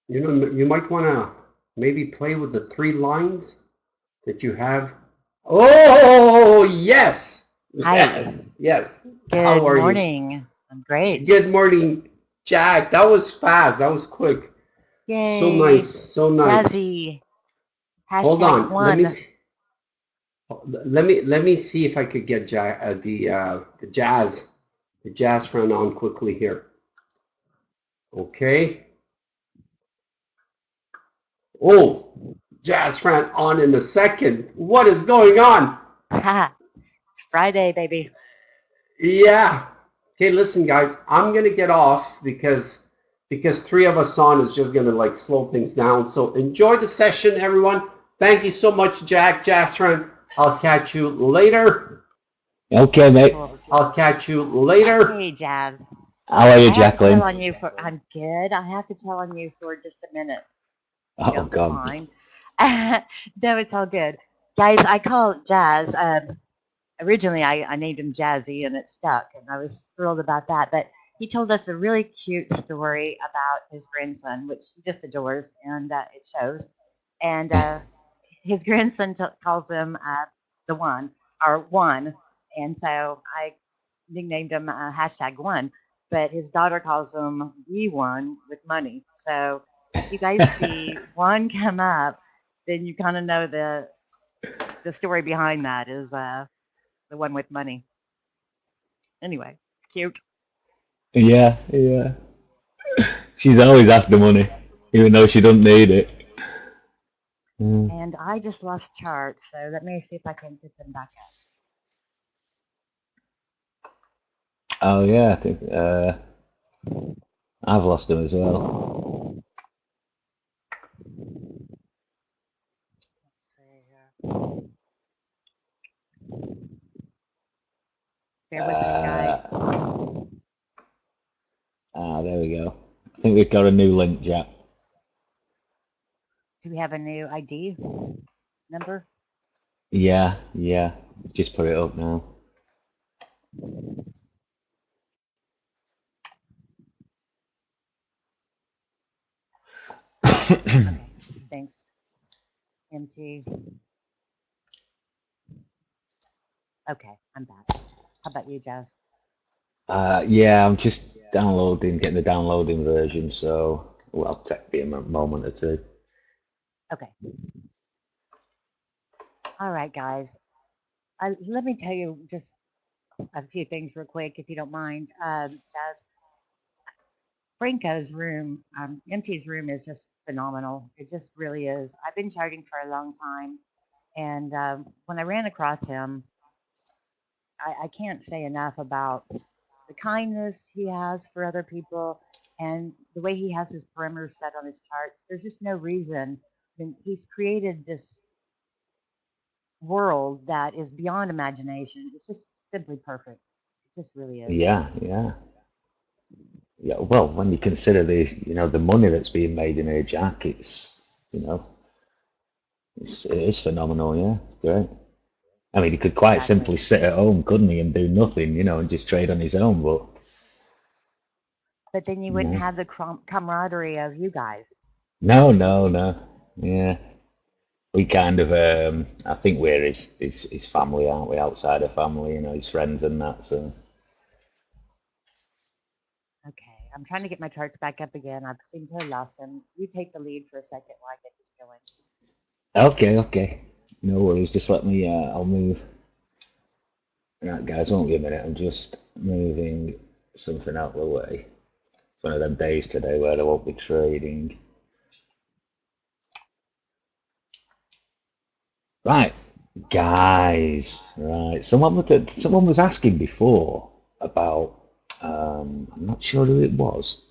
You know, you might want to maybe play with the three lines that you have. Oh, yes. Hi, Yes. Yes. good How are you? morning. I'm great. Good morning, Jack. That was fast. That was quick. So nice. Yay. So nice. Jazzy. Hold Hashtag on. Let me one. see. Let me see if I could get the jazz friend on quickly here. Okay. Oh, jazz friend on in a second. What is going on? Haha, it's Friday, baby. Yeah. Okay, listen, guys. I'm gonna get off because three of us on is just gonna like slow things down. So enjoy the session, everyone. Thank you so much, Jack, jazz friend. I'll catch you later. Okay, mate. Cool. I'll catch you later. Hey, Jazz. How are you, I have to tell Jacqueline? on you for, I'm good. I have to tell on you for just a minute, if you Oh, don't God. mind. No, it's all good. Guys, I call Jazz. Originally, I named him Jazzy and it stuck, and I was thrilled about that. But he told us a really cute story about his grandson, which he just adores, and it shows. And his grandson calls him the one, or one, and so I nicknamed him hashtag one. But his daughter calls him the one with money. So if you guys see one come up, then you kind of know the story behind that is the one with money. Anyway, cute. Yeah, yeah. She's always after money, even though she doesn't need it. Mm. And I just lost charts, so let me see if I can get them back Oh, yeah, I think I've lost him as well. up. Let's see here. Bear with us, guys. There we go. I think we've got a new link, Jack. Do we have a new ID number? Yeah, yeah. Just put it up now. Okay, thanks. MT. Okay, I'm back. How about you, Jazz? Yeah, I'm just downloading, getting the downloading version, so well, take me a moment or two. Okay. All right, guys. Let me tell you just a few things real quick, if you don't mind. Jazz, Franco's room, MT's room is just phenomenal. It just really is. I've been charting for a long time. And when I ran across him, I can't say enough about the kindness he has for other people and the way he has his perimeters set on his charts. There's just no reason. I mean, he's created this world that is beyond imagination. It's just simply perfect. It just really is. Yeah, yeah. Yeah, well, when you consider the money that's being made in a Jack, you know, it is phenomenal. Yeah, it's great. I mean, he could quite Exactly. simply sit at home, couldn't he, and do nothing, and just trade on his own. But But then you wouldn't yeah, have the camaraderie of you guys. no, no, no. Yeah, we kind of, I think we're his family, aren't we? Outside of family, his friends and that. So Okay, I'm trying to get my charts back up again. I seem to have lost them. You take the lead for a second while I get this going. okay, okay, no worries. Just let me. I'll move. Right, guys, won't be a minute. I'm just moving something out of the way. It's one of them days today where I won't be trading. Right, guys. Right, someone was asking before about. I'm not sure who it was,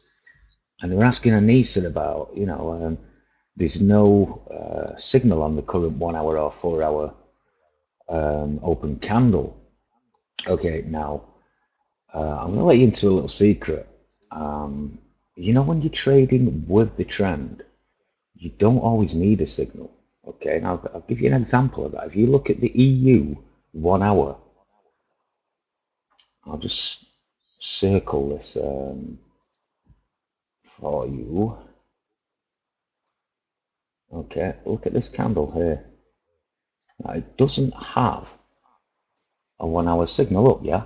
and they were asking Anissa about. There's no signal on the current 1 hour or 4 hour open candle. Okay, now I'm going to let you into a little secret. Um, when you're trading with the trend, you don't always need a signal. Okay, now I'll give you an example of that. If you look at the EU 1 hour, I'll just circle this for you. Okay, look at this candle here. Now, it doesn't have a 1 hour signal up, yeah?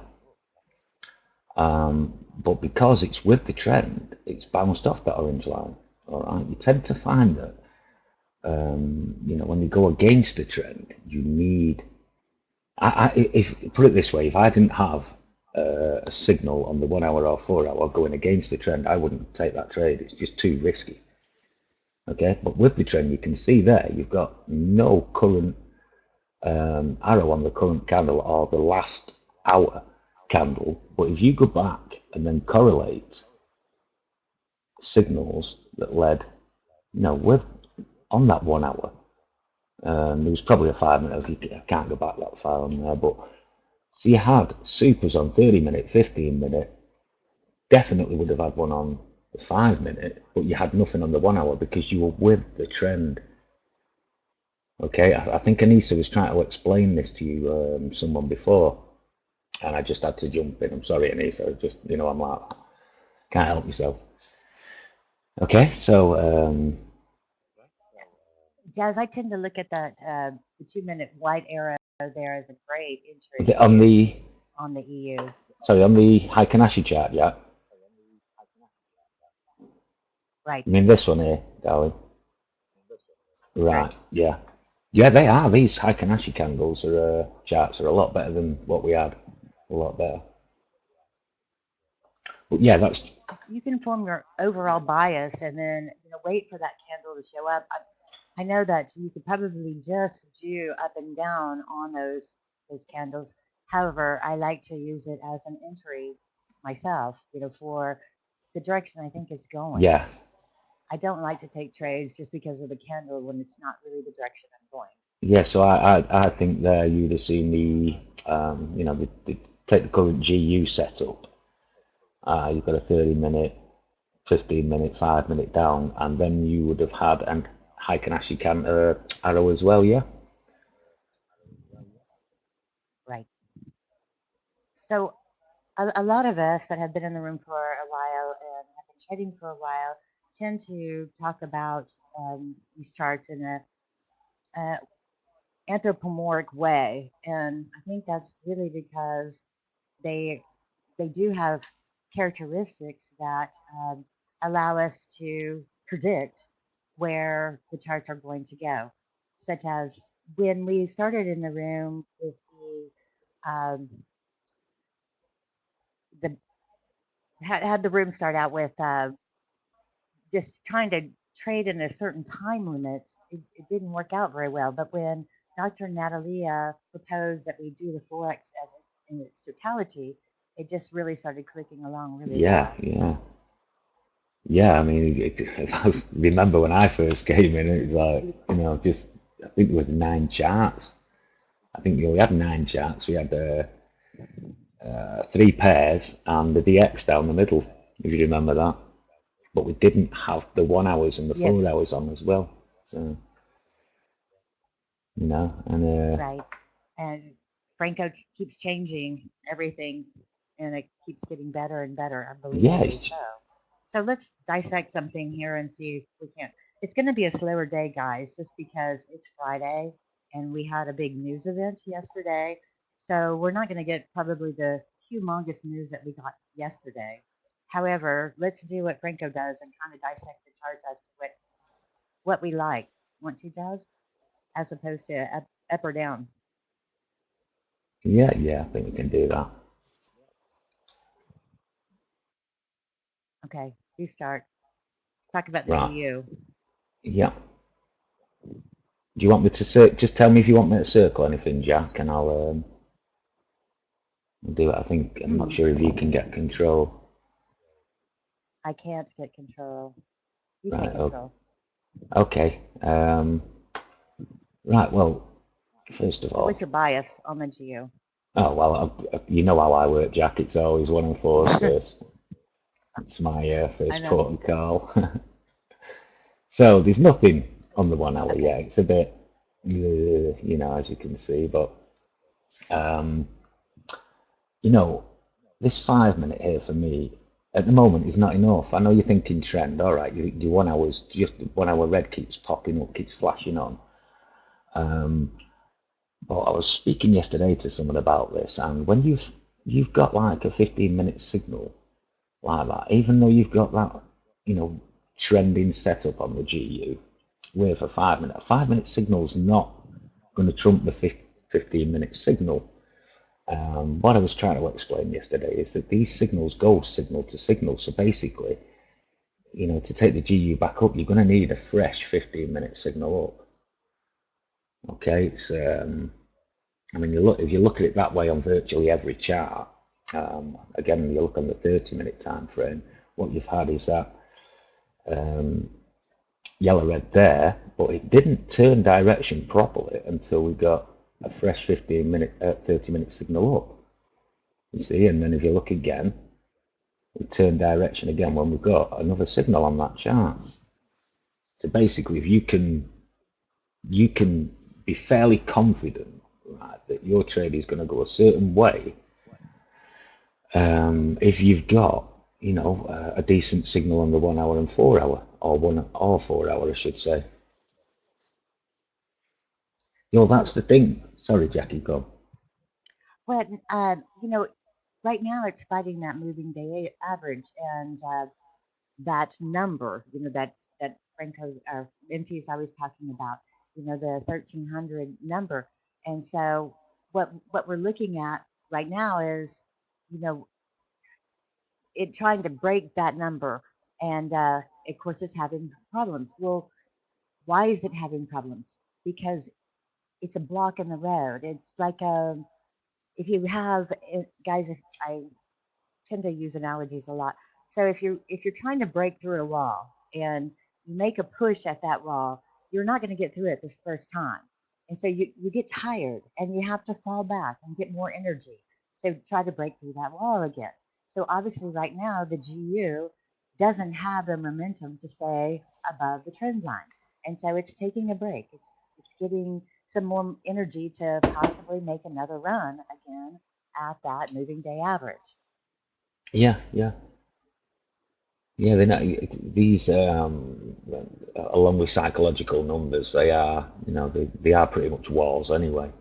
But because it's with the trend, it's bounced off that orange line. All right, you tend to find that when you go against the trend, you need. If put it this way, if I didn't have a signal on the 1 hour or 4 hour going against the trend, I wouldn't take that trade. It's just too risky. Okay, but with the trend, you can see there you've got no current arrow on the current candle or the last hour candle. But if you go back and then correlate signals that led, with on that 1 hour, there was probably a 5 minute. I can't go back that far on there, but so you had supers on 30 minute, 15 minute. Definitely would have had one on the 5 minute, but you had nothing on the 1 hour because you were with the trend. Okay, I think Anissa was trying to explain this to you, someone before, and I just had to jump in. I'm sorry, Anissa. Just I'm like, can't help myself. Okay, so Jazz, I tend to look at that the 2 minute white arrow there as a great entry on the on the EU. Sorry, on the Heikin-Ashi chart, yeah. Right. I mean this one here, darling. Right, yeah. Yeah, they are. These Heikin-Ashi candles are charts are a lot better than what we had. A lot better. But yeah, that's. You can form your overall bias and then wait for that candle to show up. I know that you could probably just do up and down on those candles. However, I like to use it as an entry myself, for the direction I think is going. Yeah. I don't like to take trades just because of the candle when it's not really the direction I'm going. Yeah, so I think there you'd have seen the take the current GU setup. You've got a 30 minute, 15 minute, 5 minute down, and then you would have had an Heikin-Ashi arrow as well, yeah? Right. So a lot of us that have been in the room for a while and have been trading for a while tend to talk about these charts in a anthropomorphic way, and I think that's really because they do have characteristics that allow us to predict where the charts are going to go, such as when we started in the room with the had the room start out with just trying to trade in a certain time limit. It didn't work out very well. But when Dr. Natalia proposed that we do the Forex in its totality, it just really started clicking along really well. Yeah. I mean, I remember when I first came in, it was like, just I think there was 9 charts. I think we only had 9 charts. We had 3 pairs and the DX down the middle, if you remember that. But we didn't have the 1 hours and the 4 hours on as well. So, and right. And Franco keeps changing everything, and it keeps getting better and better. Unbelievably so. So let's dissect something here and see if we can. It's going to be a slower day, guys, just because it's Friday and we had a big news event yesterday. So we're not going to get probably the humongous news that we got yesterday. However, let's do what Franco does and kind of dissect the charts as to what we like. Want to, Jazz? As opposed to up or down. Yeah, I think we can do that. Okay, you start. Let's talk about the GU. Yeah. Do you want me to just tell me if you want me to circle anything, Jacq, and I'll do it. I think I'm not sure if you can get control. I can't get control. You take control. Okay. Right. Well, first of all, what's your bias on the GU? Oh well, you know how I work, Jacq. It's always 1 and 4 first. It's my first port and call. So there's nothing on the 1 hour yet. It's a bit, as you can see, but this 5 minute here for me, at the moment is not enough. I know you're thinking trend. All right, your 1 hour's just 1 hour red keeps popping up, keeps flashing on. But I was speaking yesterday to someone about this, and when you've got like a 15-minute signal like that, even though you've got that, trending setup on the GU, wait for 5 minutes. A 5-minute signal's not going to trump the 15-minute signal. What I was trying to explain yesterday is that these signals go signal to signal. So basically, to take the GU back up, you're going to need a fresh 15-minute signal up. Okay, so I mean, if you look at it that way on virtually every chart, again, you look on the 30-minute time frame, what you've had is that yellow red there, but it didn't turn direction properly until we got a fresh 30-minute signal up. You see, and then if you look again, we turn direction again when we've got another signal on that chart. So basically, if you can be fairly confident, right, that your trade is going to go a certain way, if you've got a decent signal on the 1 hour and 4 hour, or 4 hour, I should say. That's the thing. Sorry, Jackie, go. Well, right now it's fighting that moving day average, and that number, that Franco's MT is always talking about, the 1300 number. And so what we're looking at right now is, it trying to break that number, and of course it's having problems. Well, why is it having problems? Because it's a block in the road. It's like if you have guys, if I tend to use analogies a lot. So if you're trying to break through a wall and you make a push at that wall, you're not going to get through it this first time. And so you get tired and you have to fall back and get more energy to try to break through that wall again. So obviously right now the GU doesn't have the momentum to stay above the trend line. And so it's taking a break. It's getting some more energy to possibly make another run again at that moving day average. Yeah. They're not, these along with psychological numbers, they are they are pretty much walls anyway.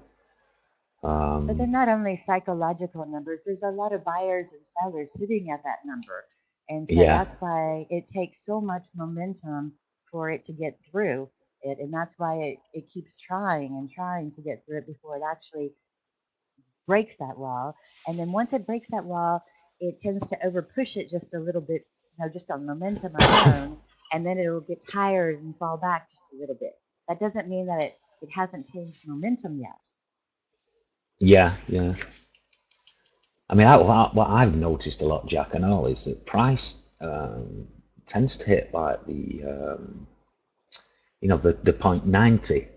But they're not only psychological numbers. There's a lot of buyers and sellers sitting at that number, and so Yeah, that's why it takes so much momentum for it to get through it, and that's why it keeps trying and trying to get through it before it actually breaks that wall. And then once it breaks that wall, it tends to over push it just a little bit, just on momentum alone, and then it'll get tired and fall back just a little bit. That doesn't mean that it hasn't changed momentum yet. yeah. I mean, what I've noticed a lot, Jack, and all, is that price tends to hit like the point 90.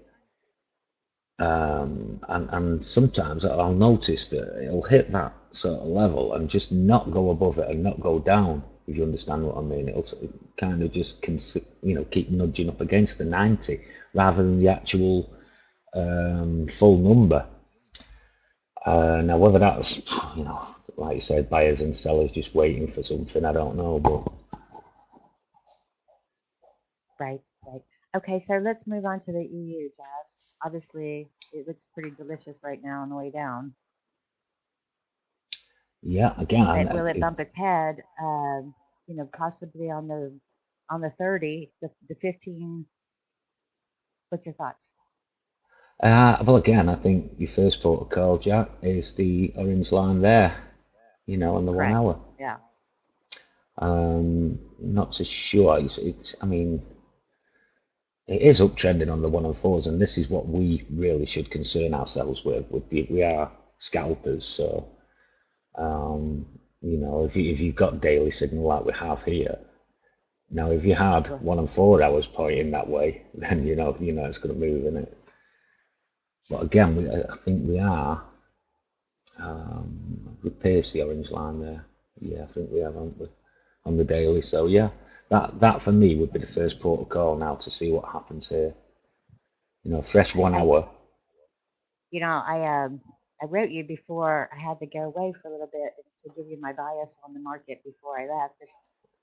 And sometimes I'll notice that it'll hit that sort of level and just not go above it and not go down, if you understand what I mean. It'll kind of just keep nudging up against the 90 rather than the actual full number. Now, whether that's, like you said, buyers and sellers just waiting for something, I don't know, but Right. Okay, so let's move on to the EU, Jazz. Obviously, it looks pretty delicious right now on the way down. yeah, again, But will it bump its head? Possibly on the 30, the 15. What's your thoughts? well, again, I think your first port of call, Jack, is the orange line there, on the 1 hour. Yeah. Not so sure. I mean, it is uptrending on the 1 and 4s, and this is what we really should concern ourselves with. We are scalpers, so if you've got daily signal like we have here, now if you had 1 and 4 hours pointing that way, then it's going to move, isn't it? But again, I think we are. We pierced the orange line there. Yeah, I think we have, haven't we, on the daily? So yeah, that for me would be the first port of call now to see what happens here. Fresh 1 hour. I wrote you before I had to go away for a little bit to give you my bias on the market before I left, just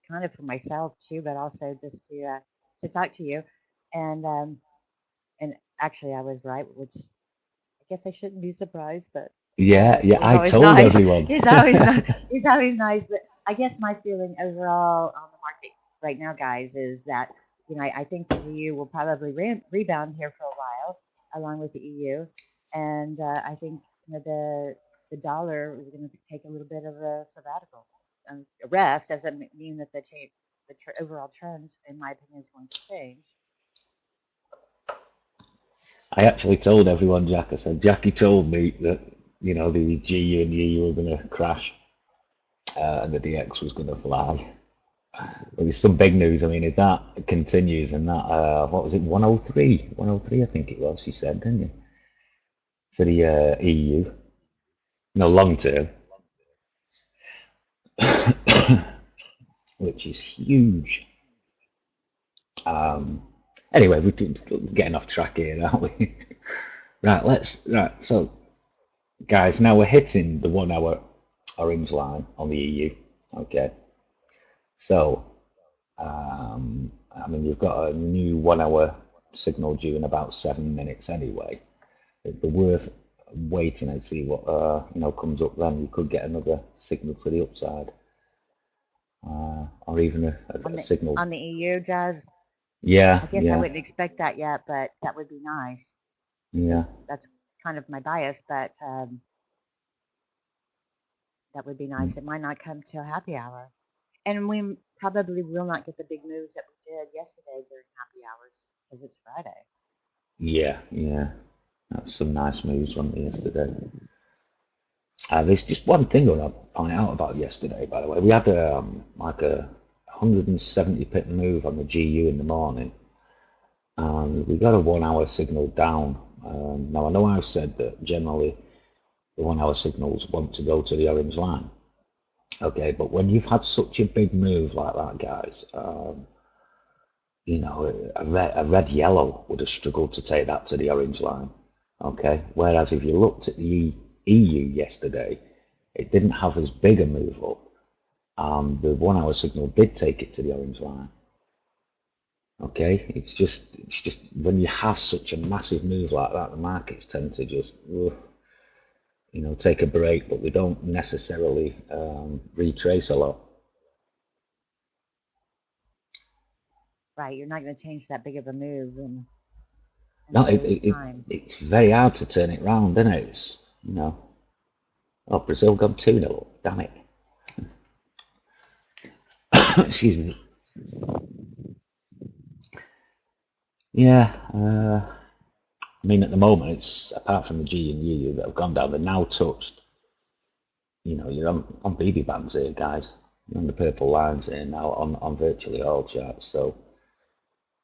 kind of for myself too, but also just to talk to you. And actually, I was right, which I guess I shouldn't be surprised, but Yeah, yeah, he's I always told nice. everyone. He's always nice. He's always nice. But I guess my feeling overall on the market right now, guys, is that I think the GU will probably rebound here for a while, along with the EU, and I think the dollar is going to take a little bit of a sabbatical. A rest doesn't mean that the overall trend, in my opinion, is going to change. I actually told everyone, Jack. I said, Jackie told me that the GU and the EU were going to crash, and the DX was going to fly. There was some big news. I mean, if that continues and that, what was it, 103? 103, I think it was, she said, didn't you? For the EU. No, long term, which is huge. Um, anyway, we're getting off track here, aren't we? Right, so guys, now we're hitting the 1 hour orange line on the EU. Okay, so I mean, you've got a new 1 hour signal due in about 7 minutes anyway. It'd be worth waiting and see what comes up then. You could get another signal to the upside, or even a signal. On the EU, Jazz. Yeah, I guess I yeah, wouldn't expect that yet, but that would be nice. yeah. That's kind of my bias, but that would be nice. It might not come till happy hour, and we probably will not get the big moves that we did yesterday during happy hours because it's Friday. Yeah, yeah. That's some nice moves, wasn't there, yesterday? There's just one thing I want to point out about yesterday, by the way. We had like a 170 pip move on the GU in the morning, and we got a 1 hour signal down. Now, I know I've said that generally the 1 hour signals want to go to the orange line. Okay, but when you've had such a big move like that, guys, a red yellow would have struggled to take that to the orange line. Okay, whereas if you looked at the EU yesterday, it didn't have as big a move up. The 1 hour signal did take it to the orange line. Okay, it's just when you have such a massive move like that, the markets tend to just take a break, but they don't necessarily retrace a lot. Right, you're not going to change that big of a move in No, a day's time. it's very hard to turn it round, isn't it? It's, oh, Brazil gone 2-0 up, damn it. Excuse me. Yeah, I mean, at the moment, it's apart from the G and U that have gone down, they're now touched. You're on BB bands here, guys. You're on the purple lines here now on virtually all charts. So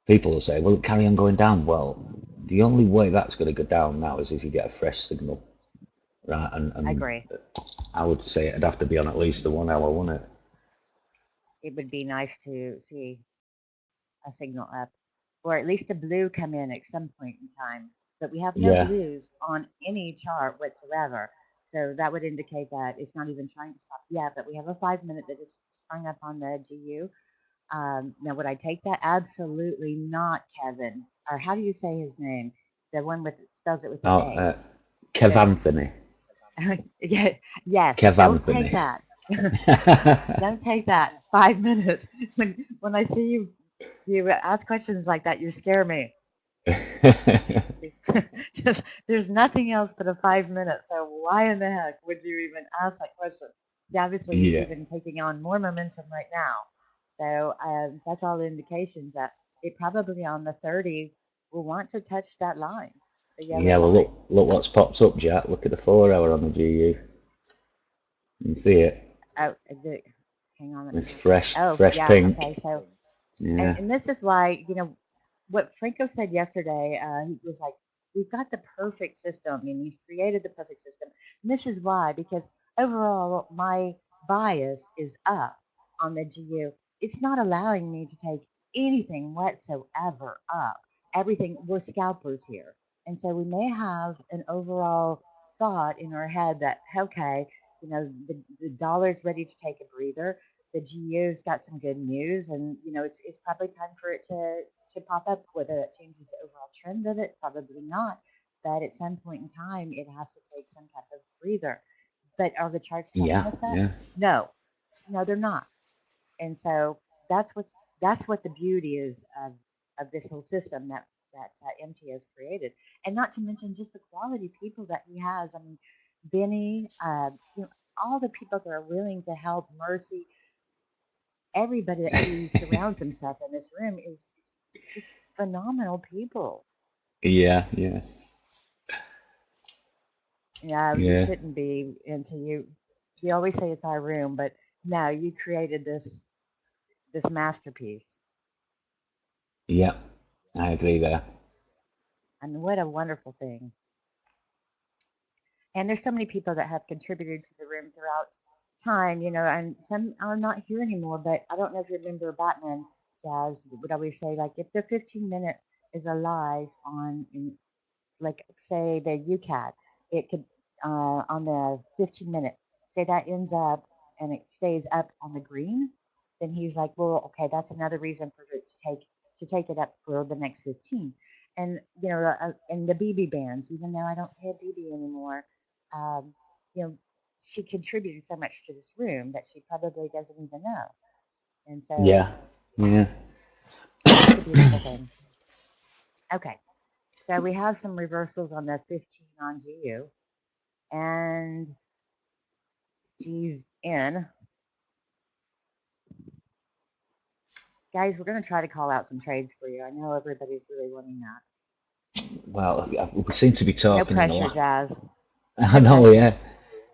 people will say, well, carry on going down. Well, the only way that's going to go down now is if you get a fresh signal, right? And I agree. I would say it'd have to be on at least the 1 hour, wouldn't it? It would be nice to see a signal up, or at least a blue come in at some point in time. But we have no Yeah, blues on any chart whatsoever. So that would indicate that it's not even trying to stop yet. But we have a 5 minute that just sprung up on the GU. Now, would I take that? Absolutely not, Kevin. Or how do you say his name? The one with spells it with an A. Kev That's Anthony. yeah, yes. Kev Don't Anthony. take that. Don't take that. 5 minutes. When I see you ask questions like that, you scare me. There's nothing else but a 5 minute. So why in the heck would you even ask that question? See, obviously he's Yeah, even taking on more momentum right now. So that's all indications that it probably on the 30 will want to touch that line, the yellow yeah. Well, line. look what's popped up, Jack. Look at the 4 hour on the GU. You can see it. Oh, hang on. It's fresh, Oh, fresh yeah. pink. Okay. So, Yeah, and this is why, what Franco said yesterday, he was like, we've got the perfect system, and he's created the perfect system. And this is why, because overall, my bias is up on the GU. It's not allowing me to take anything whatsoever up. Everything, we're scalpers here. And so we may have an overall thought in our head that, okay, the dollar's ready to take a breather. The GU's got some good news, and it's probably time for it to pop up. Whether it changes the overall trend of it, probably not. But at some point in time, it has to take some type of breather. But are the charts telling Yeah, us that? yeah, No, no, they're not. And so that's what the beauty is of this whole system that MT has created, and not to mention just the quality people that he has. I mean, Benny, all the people that are willing to help, Mercy, everybody that he surrounds himself in this room is just phenomenal people. yeah, yeah, Yeah, you yeah, shouldn't be into you. You always say it's our room, but no, you created this masterpiece. yeah. I agree there. And what a wonderful thing. And there's so many people that have contributed to the room throughout time, and some are not here anymore. But I don't know if you remember Batman Jazz would always say, like, if the 15-minute is alive like, say, the UCAT, it could, on the 15-minute, say that ends up and it stays up on the green, then he's like, well, okay, that's another reason for it to take it up for the next 15. And, and the BB bands, even though I don't pay a BB anymore, um, you know, she contributed so much to this room that she probably doesn't even know. And so Yeah, yeah, that's the beautiful thing. Okay. So we have some reversals on the 15 on GU, and G's in. Guys, we're going to try to call out some trades for you. I know everybody's really wanting that. well, we seem to be No talking in the pressure, last. Jazz. I No know, pressure. yeah.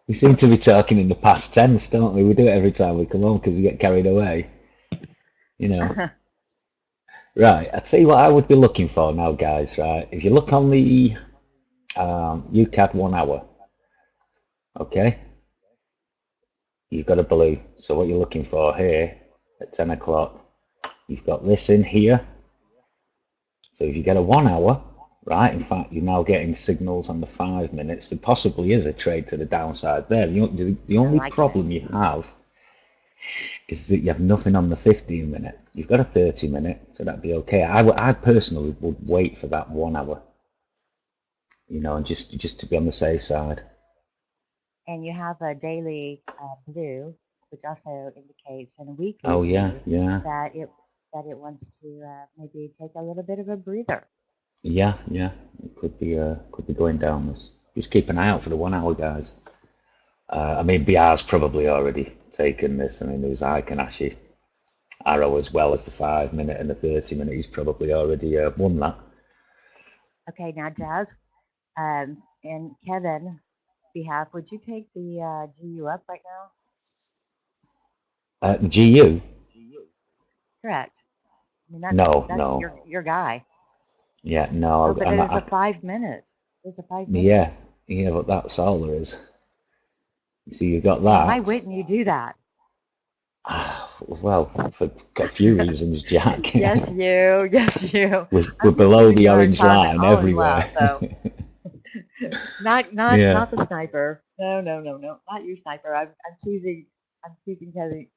We seem to be talking in the past tense, don't we? We do it every time we come on because we get carried away, you know. Right, I'll tell you what I would be looking for now, guys, right? If you look on the UCAD 1 hour, okay, you've got a blue. So what you're looking for here at 10 o'clock, you've got this in here. So if you get a 1 hour, right, in fact, you're now getting signals on the 5 minutes. There possibly is a trade to the downside there. The I only like it. problem you have is that you have nothing on the 15 minute. You've got a 30 minute, so that'd be okay. I personally would wait for that 1 hour, and just to be on the safe side. And you have a daily blue, which also indicates, and a weekly Oh yeah, blue, yeah, that it wants to maybe take a little bit of a breather. yeah, yeah. It could be going down this. Just keep an eye out for the 1 hour, guys. I mean, BR's probably already taken this. I mean, there was Icanashi Arrow as well as the 5 minute and the 30 minute. He's probably already won that. Okay, now Jazz and Kevin, behalf, would you take the GU up right now? The GU? Correct. I mean, No, that's no. your guy. Yeah, Oh, no. but there's a 5 minute. There's a 5 minute. Yeah, yeah, but that's all there is. So you got And why that. wouldn't you do that? Well, for a few reasons, Jacq. Yes, you. Yes, you. We're I'm just below giving the you a hard orange time, line all in love, everywhere. though. Not not Yeah, not the sniper. No, no, no, no. Not you, sniper. I'm choosing Kevin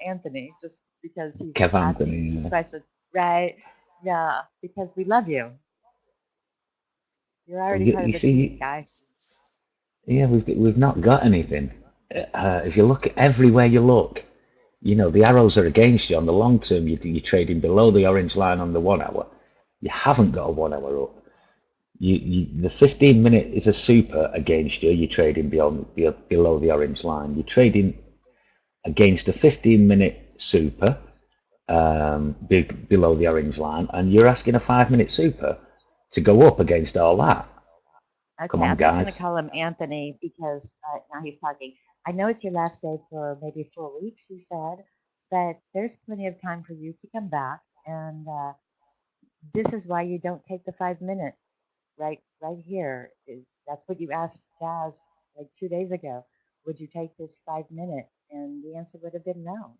Anthony just because he's Kev asking Anthony. these Yeah. questions, right? Yeah, because we love you. You're Well, already you, part of you the team, see, guy. yeah, we've not got anything. If you look everywhere you look, the arrows are against you. On the long term, you're trading below the orange line on the 1 hour. You haven't got a 1 hour up. The 15 minute is a super against you. You're trading below the orange line. You're trading against a 15 minute super below the orange line, and you're asking a 5 minute super to go up against all that. Okay, Come on, I'm just going to guys. call him Anthony because now he's talking. I know it's your last day for maybe 4 weeks, you said, but there's plenty of time for you to come back. And this is why you don't take the 5 minute right here. That's what you asked Jazz like 2 days ago. Would you take this 5 minute? And the answer would have been no.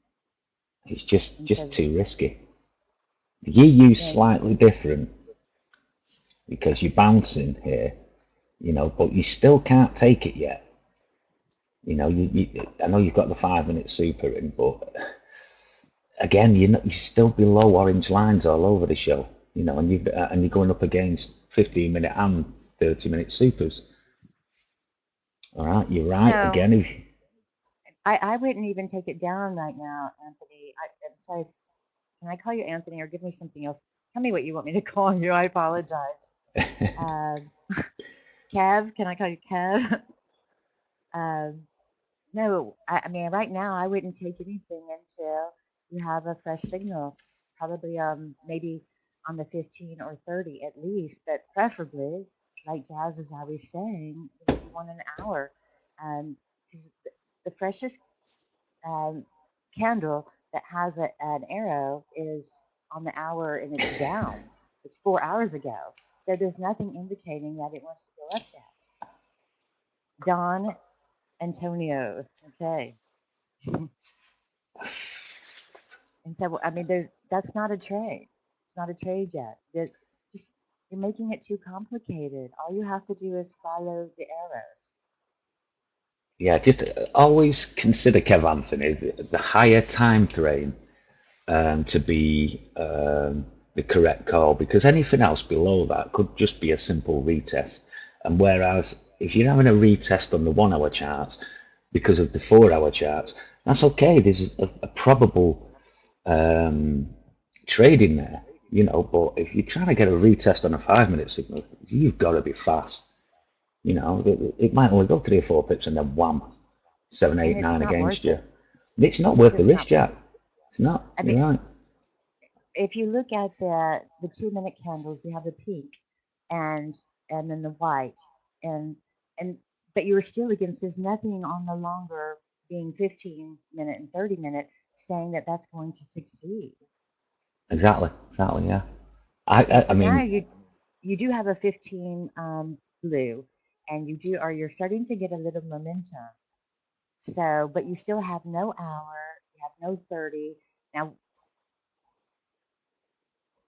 It's just And just so, too risky. You use and slightly different because you're bouncing here. you know, but you still can't take it yet. You know, I know you've got the 5 minute super in, but again, you're still below orange lines all over the show. You know, and you're going up against 15 minute and 30 minute supers. All right, you're right No, again. I wouldn't even take it down right now, Anthony. I'm sorry. Can I call you Anthony or give me something else? Tell me what you want me to call you. I apologize. Um, Kev, can I call you Kev? Um, no, I mean, right now I wouldn't take anything until you have a fresh signal, probably maybe on the 15 or 30 at least, but preferably, like Jazz is always saying, you want an hour. Because the freshest um, candle that has an arrow is on the hour and it's down. It's 4 hours ago. So there's nothing indicating that it wants to go up yet. Don Antonio. Okay. And so, I mean, that's not a trade. It's not a trade yet. Just you're making it too complicated. All you have to do is follow the arrows. Yeah, just always consider, Kev Anthony, the higher time frame to be the correct call, because anything else below that could just be a simple retest. And whereas if you're having a retest on the 1 hour charts because of the 4 hour charts, that's okay. There's a probable trade in there, you know. But if you're trying to get a retest on a 5 minute signal, you've got to be fast. You know, it might only go 3 or 4 pips and then wham, seven, And eight, it's nine not against worth you. it. It's not It's worth the just risk, not worth Jack. it. It's not. I mean, You're right. if you look at the 2 minute candles, you have the pink and and then the white and and but you were still against. There's nothing on the longer being 15-minute and 30-minute saying that that's going to succeed. Exactly. Exactly. Yeah. And I so now mean, you do have a 15 blue, and you're starting to get a little momentum. So, but you still have no hour, you have no 30. Now,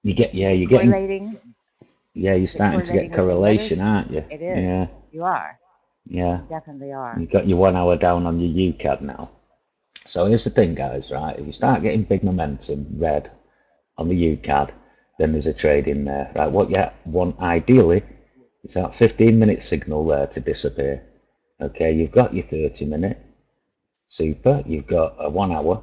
is it you're getting, correlating? you're Is it starting to get correlating with the correlation, letters? aren't you? It Yeah. is. You are. Yeah. You definitely are. You got your 1 hour down on your UCAD now. So here's the thing, guys. Right? If you start getting big momentum red on the UCAD, then there's a trade in there. Right? What you want ideally is that 15 minute signal there to disappear. Okay. You've got your 30 minute super. You've got a 1 hour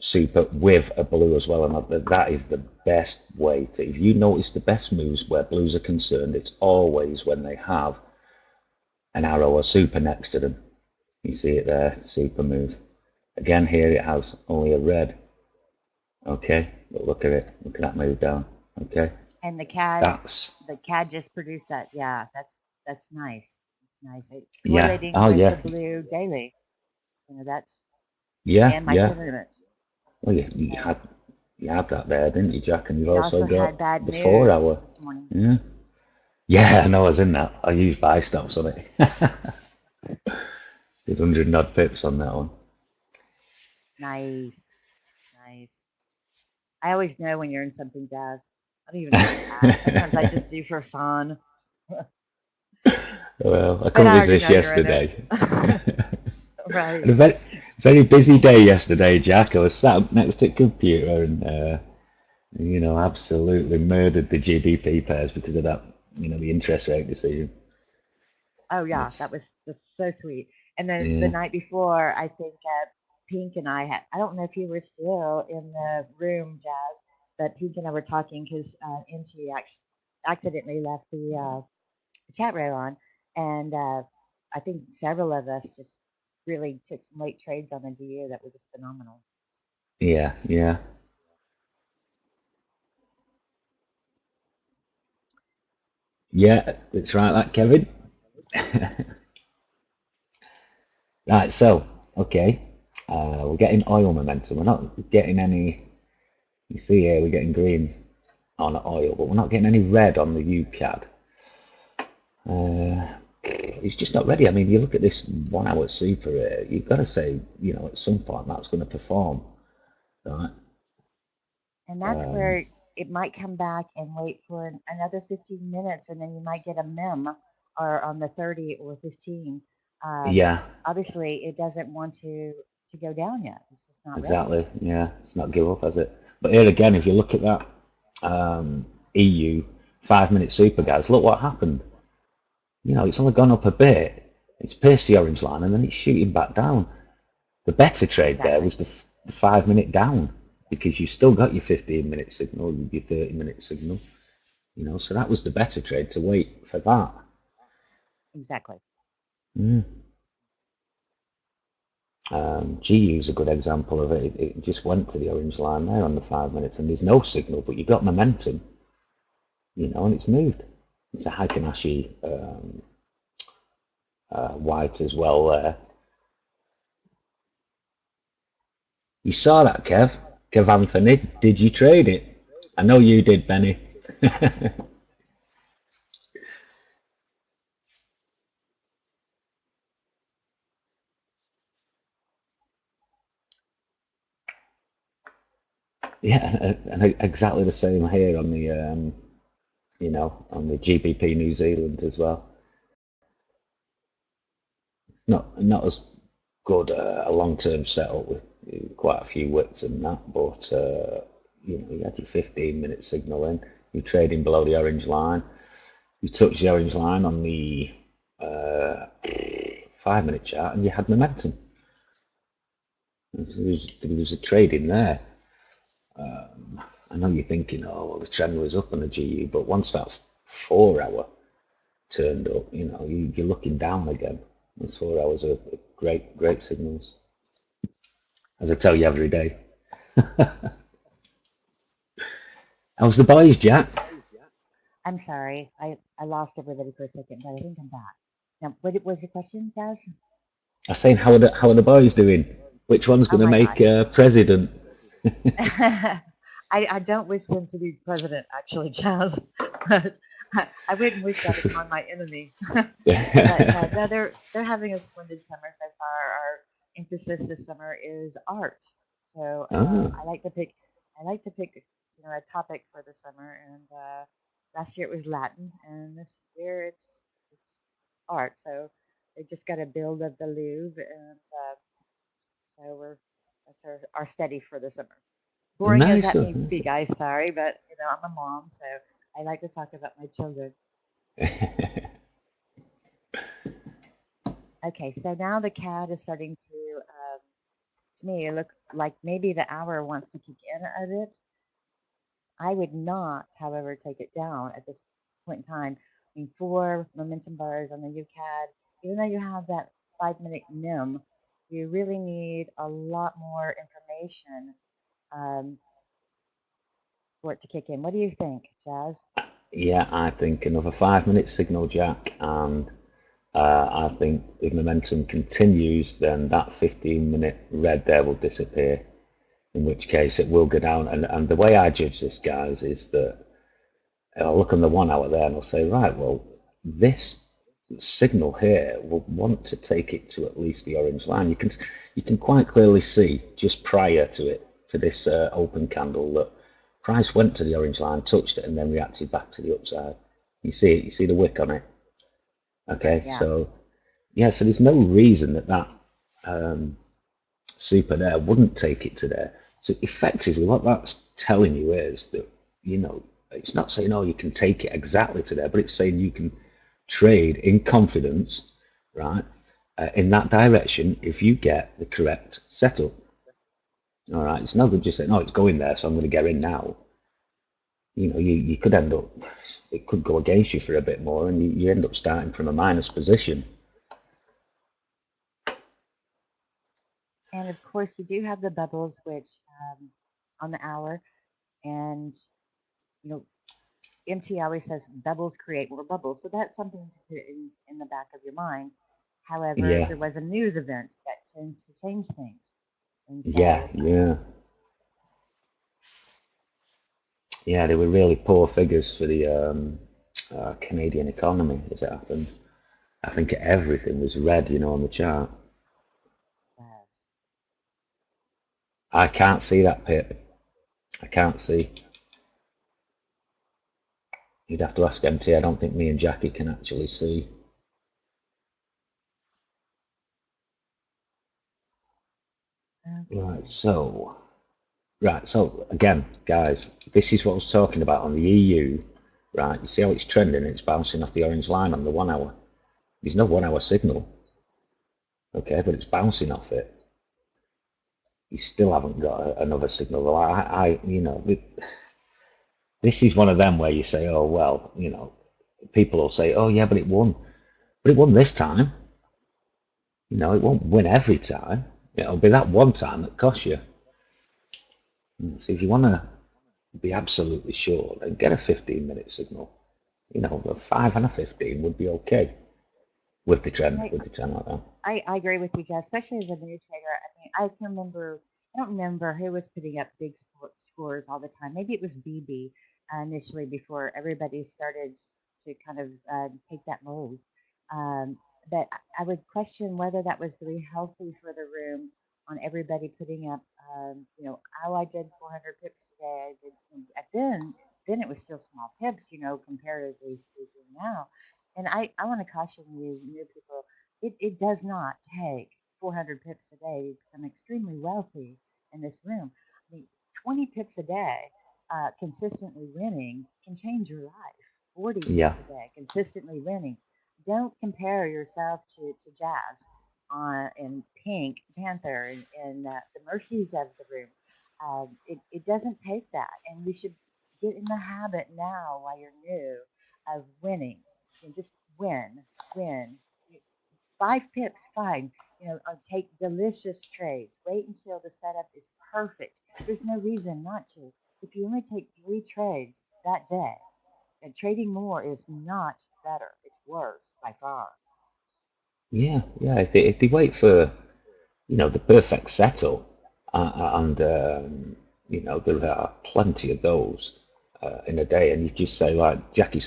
super with a blue as well, and that is the best way to. If you notice the best moves where blues are concerned, it's always when they have an arrow or super next to them. You see it there, super move. Again, here it has only a red. Okay, but look at it. Look at that move down. Okay, And that's the CAD just produced that. Yeah, that's nice. It's nice. It's yeah. correlating Oh with the yeah, blue daily. That's yeah, and my yeah. sentiment. Well, So you had that there, didn't you, Jack? And you've it also also had got bad the 4 news hour. this morning. Yeah. Yeah, I know I was in that. I used buy stops on it. Did 100 and odd pips on that one. Nice, nice. I always know when you're in something, Jazz. I don't even have to ask. Sometimes I just do for fun. Well, I But couldn't I already resist know you're in yesterday. it. Had Right. a very busy day yesterday, Jack. I was sat up next to the computer and, absolutely murdered the GDP pairs because of that, the interest rate decision. Oh yeah, that It's, was just so sweet. And then the yeah, night before, I think Pink and I don't know if you were still in the room, Jazz, but Pink and I were talking because NT accidentally left the chat row on, and I think several of us just really took some late trades on the GU that were just phenomenal. yeah, yeah. Yeah, it's right, that, Kevin. Right, so, okay. We're getting oil momentum. We're not getting any, you see here, we're getting green on oil, but we're not getting any red on the UCAD. It's just not ready. I mean, you look at this 1 hour super here, you've got to say, at some point that's going to perform, right? And that's Um, where it might come back and wait for another 15 minutes, and then you might get a mem or on the 30 or 15. Yeah, Obviously, it doesn't want to go down yet. It's just not ready. exactly. Yeah, it's not give up, has it? But here again, if you look at that EU 5 minute super, guys, look what happened. You know, it's only gone up a bit. It's pierced the orange line and then it's shooting back down. The better trade there Exactly. was the 5 minute down because you still got your 15 minute signal, your 30 minute signal. You know, so that was the better trade to wait for that. Exactly. Mm. GU is a good example of it. It just went to the orange line there on the 5 minutes, and there's no signal, but you've got momentum, you know, and it's moved. It's a Heikenhashi white as well there. You saw that, Kev? Kev Anthony, did you trade it? I know you did, Benny. Yeah, and exactly the same here on the, you know, on the GBP New Zealand as well. Not as good a long-term setup with quite a few wicks and that, but you know, you had your 15 minute signal in, you're trading below the orange line, you touch the orange line on the 5 minute chart and you had momentum. There was a trade in there. I know you're thinking, oh, well, the trend was up on the GU, but once that 4 hour turned up, you know, you're looking down again. Those 4 hours are great signals, as I tell you every day. How's the boys, Jacq? I'm sorry. I lost everybody for a second, but I think I'm back. Now, what was your question, Jazz? I was saying, how are the boys doing? Which one's Oh going to my make gosh. president? I don't wish them to be president, actually, Jazz. But I wouldn't wish that upon my enemy. But no, they're having a splendid summer so far. Our emphasis this summer is art. So Ah, I like to pick you know a topic for the summer. And last year it was Latin, and this year it's art. So they just got a build of the Louvre, and so that's our study for the summer. Boring as nice. that may Nice. be, guys. Sorry, but you know I'm a mom, so I like to talk about my children. Okay, so now the cat is starting to me, look like maybe the hour wants to kick in a bit. I would not, however, take it down at this point in time. I mean, 4 momentum bars on the UCAD, even though you have that 5 minute NIM, you really need a lot more information um, for it to kick in. What do you think, Jazz? Yeah, I think another 5 minute signal, Jacq, and I think if momentum continues, then that 15 minute red there will disappear, in which case it will go down. And the way I judge this, guys, is that I'll look on the 1 hour there and I'll say, right, well, this signal here will want to take it to at least the orange line. You can quite clearly see just prior to it, to this open candle, that price went to the orange line, touched it, and then reacted back to the upside. You see it, you see the wick on it. Okay, Yes. so yeah, so there's no reason that super there wouldn't take it to there. So effectively, what that's telling you is that, you know, it's not saying, oh, you can take it exactly to there, but it's saying you can trade in confidence, right, in that direction if you get the correct setup. All right, it's no good just saying, oh, it's going there, so I'm going to get in now. You know, you could end up, it could go against you for a bit more, and you end up starting from a minus position. And of course, you do have the bubbles, which on the hour, and you know, MT always says bubbles create more bubbles, so that's something to put in the back of your mind. However, Yeah, there was a news event that tends to change things, and yeah, so yeah. Yeah, they were really poor figures for the Canadian economy as it happened. I think everything was red, you know, on the chart. yes. I can't see that, Pip. I can't see. You'd have to ask MT. I don't think me and Jackie can actually see. Okay. Right, so again, guys, this is what I was talking about on the EU, right? You see how it's trending, it's bouncing off the orange line on the 1 hour. There's no 1 hour signal, okay, but it's bouncing off it. You still haven't got another signal. This is one of them where you say, oh, well, people will say, oh, yeah, but it won. But it won this time. It won't win every time. It'll be that one time that costs you. So if you want to be absolutely sure, then get a 15-minute signal. A 5 and a 15 would be okay with the trend, Right. like that. I agree with you, Jess, especially as a new trader. I mean, I don't remember who was putting up big scores all the time. Maybe it was BB initially before everybody started to kind of take that mold. Um, but I would question whether that was really healthy for the room on everybody putting up, oh, I did 400 pips today. I did, then it was still small pips, comparatively speaking now. And I want to caution you, new people, it does not take 400 pips a day to become extremely wealthy in this room. I mean, 20 pips a day, consistently winning can change your life. 40 Yeah, pips a day, consistently winning. Don't compare yourself to Jazz and Pink Panther and the mercies of the room. It doesn't take that, and we should get in the habit now while you're new of winning. Just win. 5 pips, fine. Take delicious trades. Wait until the setup is perfect. There's no reason not to. If you only take 3 trades that day, and trading more is not better. It's worse by far. yeah. If they wait for the perfect setup, and there are plenty of those in a day, and you just say like Jacq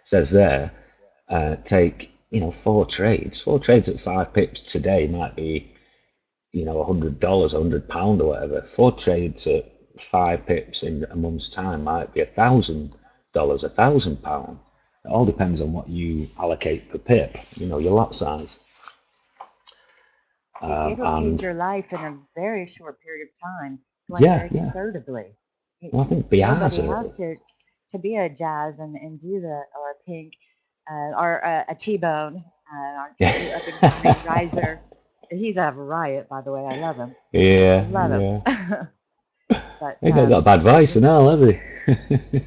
says there, take 4 trades. 4 trades at 5 pips today might be $100, £100 or whatever. 4 trades at 5 pips in a month's time might be $1,000, £1,000. It all depends on what you allocate per pip, your lot size. It'll change And your life in a very short period of time, going yeah, very yeah. conservatively. Well, I think Nobody Biaza, has to be a Jazz and do the or a Pink or a T-Bone, our new up and coming riser. He's a riot, by the way. I love him. I yeah, love him. yeah. But He got bad voice and all, has he?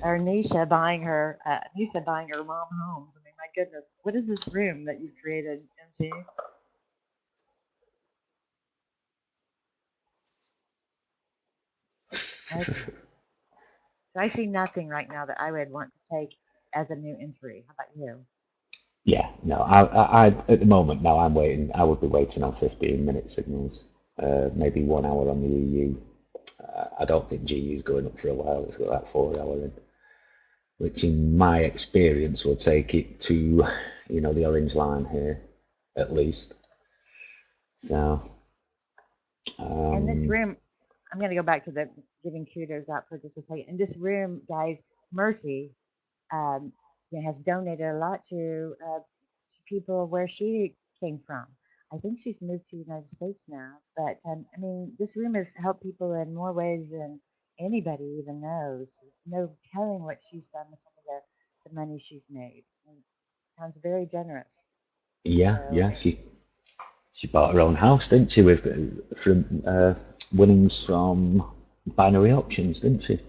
or Nisha buying her mom homes. I mean, my goodness, what is this room that you've created, MG? Okay. So I see nothing right now that I would want to take as a new entry. How about you? Yeah, no, I at the moment, no, I'm waiting. I would be waiting on 15-minute signals, maybe 1 hour on the EU. I don't think GU is going up for a while. It's got that 4 hour in, which in my experience will take it to, the orange line here, at least. So, In this um, room, I'm going to go back to the giving kudos out for just a second. In this room, guys, Mercy um, has donated a lot to people where she came from. I think she's moved to the United States now, but I mean, this room has helped people in more ways than anybody even knows. No telling what she's done with some of the money she's made. And sounds very generous. yeah, So, yeah, she bought her own house, didn't she, with from winnings from binary options, didn't she?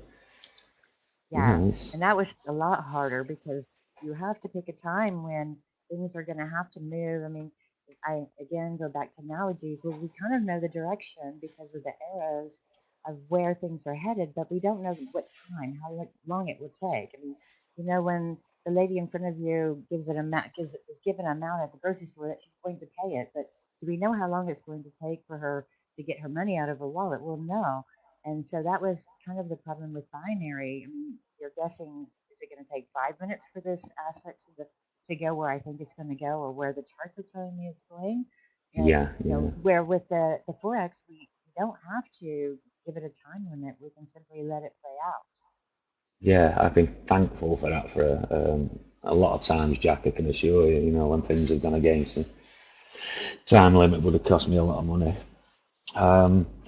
yeah, It's, and that was a lot harder because you have to pick a time when things are going to have to move. I mean, I again go back to analogies. Well, we kind of know the direction because of the arrows of where things are headed, but we don't know what time, long it will take. I mean, when the lady in front of you is given an amount at the grocery store that she's going to pay it, but do we know how long it's going to take for her to get her money out of her wallet? Well, no. And so that was kind of the problem with binary. I mean, you're guessing, is it going to take 5 minutes for this asset to go where I think it's going to go or where the charts are telling me it's going? yeah, yeah. Where with the Forex, we don't have to give it a time limit. We can simply let it play out. Yeah, I've been thankful for that for a lot of times, Jack. I can assure you. You know, when things have gone against me, time limit would have cost me a lot of money.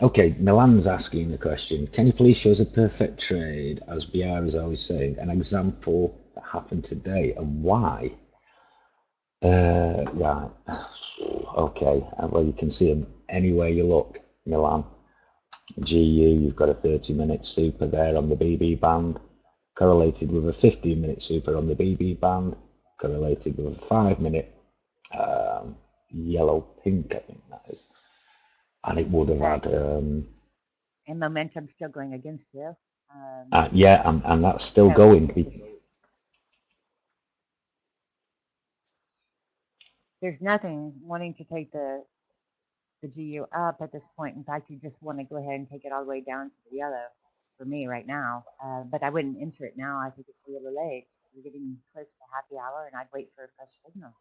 Okay, Milan's asking a question. Can you please show us a perfect trade, as BR is always saying, an example that happened today and why? Right. Okay. Well, you can see them anywhere you look, Milan. GU, you've got a 30-minute super there on the BB band, correlated with a 15-minute super on the BB band, correlated with a 5-minute yellow pink, I think that is. And it would have Right. had, And momentum still going against you. yeah, and that's still So going. there's nothing wanting to take the GU up at this point. In fact, you just want to go ahead and take it all the way down to the yellow for me right now. But I wouldn't enter it now. I think it's a little late. We're getting close to happy hour, and I'd wait for a fresh signal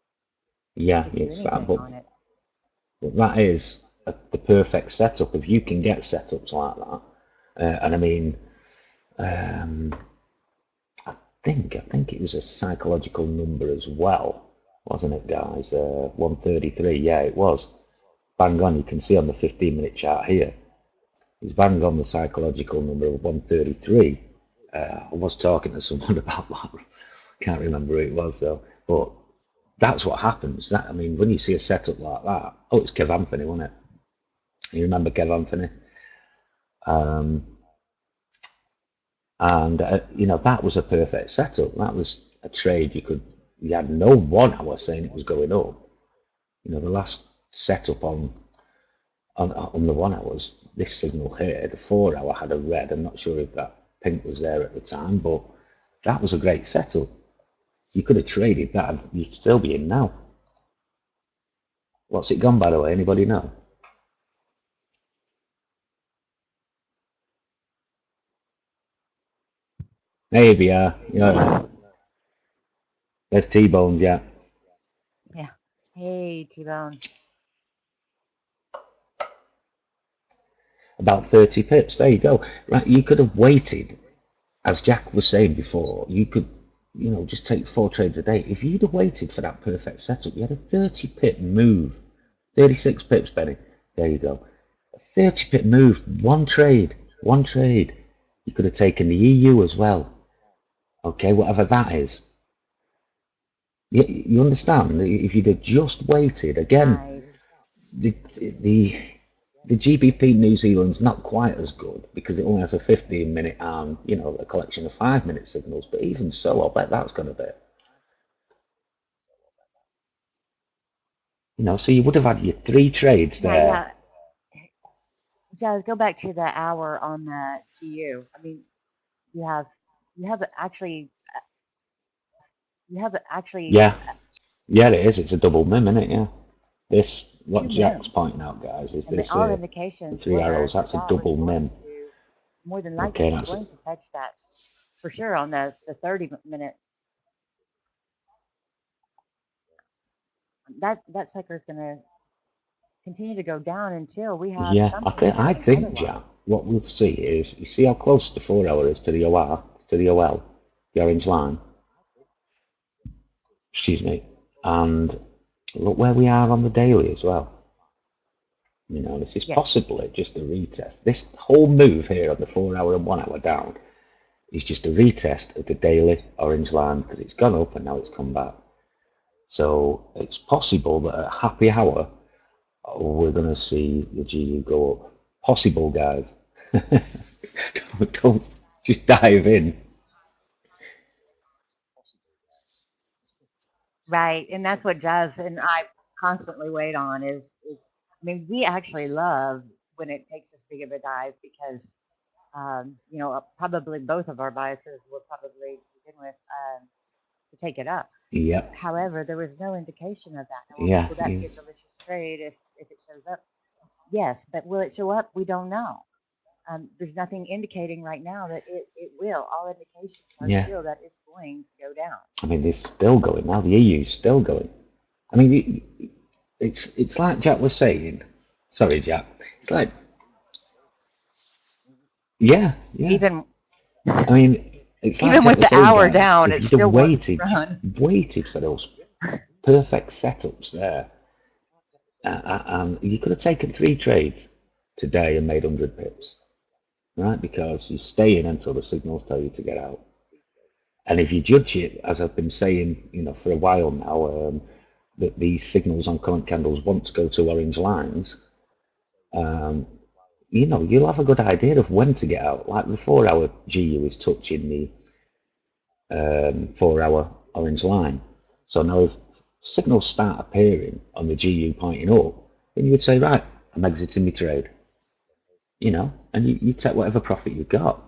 Yeah, to do it's that, anything on it. but that is the perfect setup if you can get setups like that. And I mean, I think it was a psychological number as well, wasn't it, guys? 133. Yeah, it was. Bang on. You can see on the 15-minute chart here. It's bang on the psychological number of 133. I was talking to someone about that. Can't remember who it was though. But that's what happens. That, I mean, when you see a setup like that, oh, it's Kev Anthony, wasn't it? You remember Kev Anthony? And you know, that was a perfect setup. That was a trade you had no 1 hour saying it was going up. You know, the last setup on the 1 hours, this signal here, the 4 hour had a red. I'm not sure if that pink was there at the time, but that was a great setup. You could have traded that, and you'd still be in now. What's it gone, by the way? Anybody know? There you are. Yeah, there's T-Bones, yeah. Yeah. Hey, T-Bone. About 30 pips. There you go. Right, you could have waited, as Jack was saying before. You could, you know, just take 4 trades a day. If you'd have waited for that perfect setup, you had a 30 pip move. 36 pips, Benny. There you go. A 30 pip move. One trade. One trade. You could have taken the EU as well. Okay, whatever that is. You understand? If you'd have just waited, again, Nice. the the the GBP New Zealand's not quite as good because it only has a 15-minute and, you know, a collection of 5-minute signals. But even so, I'll bet that's going to be, you know, so you would have had your 3 trades Yeah, there. yeah. Jazz, go back to the hour on the GU. I mean, you have actually Yeah, yeah, it is. It's a double mim, isn't it? Yeah. This, 2 what Jack's mims, pointing out, guys, is and this all the indications 3 were arrows. that That's a that was double going mim. to more than likely Okay, it's that's going to touch that for sure on the 30-minute. That sucker is going to continue to go down until we have yeah. something I saying think, Jack, otherwise. what we'll see is, you see how close the 4 hour is to the OR, to the OL, the orange line. Excuse me. And look where we are on the daily as well. You know, this is Yes. possibly just a retest. This whole move here on the 4 hour and 1 hour down is just a retest of the daily orange line because it's gone up and now it's come back. So it's possible that at happy hour we're going to see the GU go up. Possible, guys. don't just dive in. Right, and that's what Jazz and I constantly wait on is I mean, we actually love when it takes this big of a dive because you know, probably both of our biases were probably to begin with to take it up. Yep. However, there was no indication of that. Now, Yeah. will that be a delicious trade if it shows up? Yes, but will it show up? We don't know. There's nothing indicating right now that it will. All indications are Yeah. still that it's going to go down. I mean, it's still going now. The EU's still going. I mean, it's like Jack was saying. Sorry, Jack. It's like, yeah. Even I mean, It's like Even Jacq with was the saying, hour guys, down, if it you'd have still wants to waited, just run. waited for those perfect setups there, and you could have taken 3 trades today and made 100 pips, right? Because you stay in until the signals tell you to get out. And if you judge it, as I've been saying, for a while now, that these signals on current candles want to go to orange lines, you'll have a good idea of when to get out. Like the 4-hour GU is touching the 4-hour orange line. So now if signals start appearing on the GU pointing up, then you would say, right, I'm exiting my trade. And you take whatever profit you've got.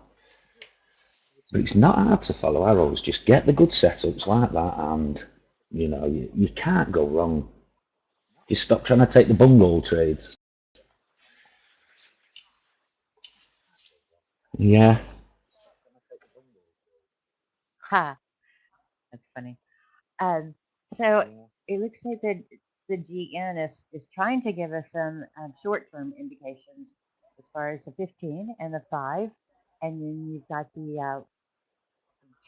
But it's not hard to follow arrows. Just get the good setups like that, and you can't go wrong. Just stop trying to take the bungle trades. Yeah, Ha, that's funny. Um, so it looks like the GN is trying to give us some short-term indications as far as the 15 and the 5, and then you've got the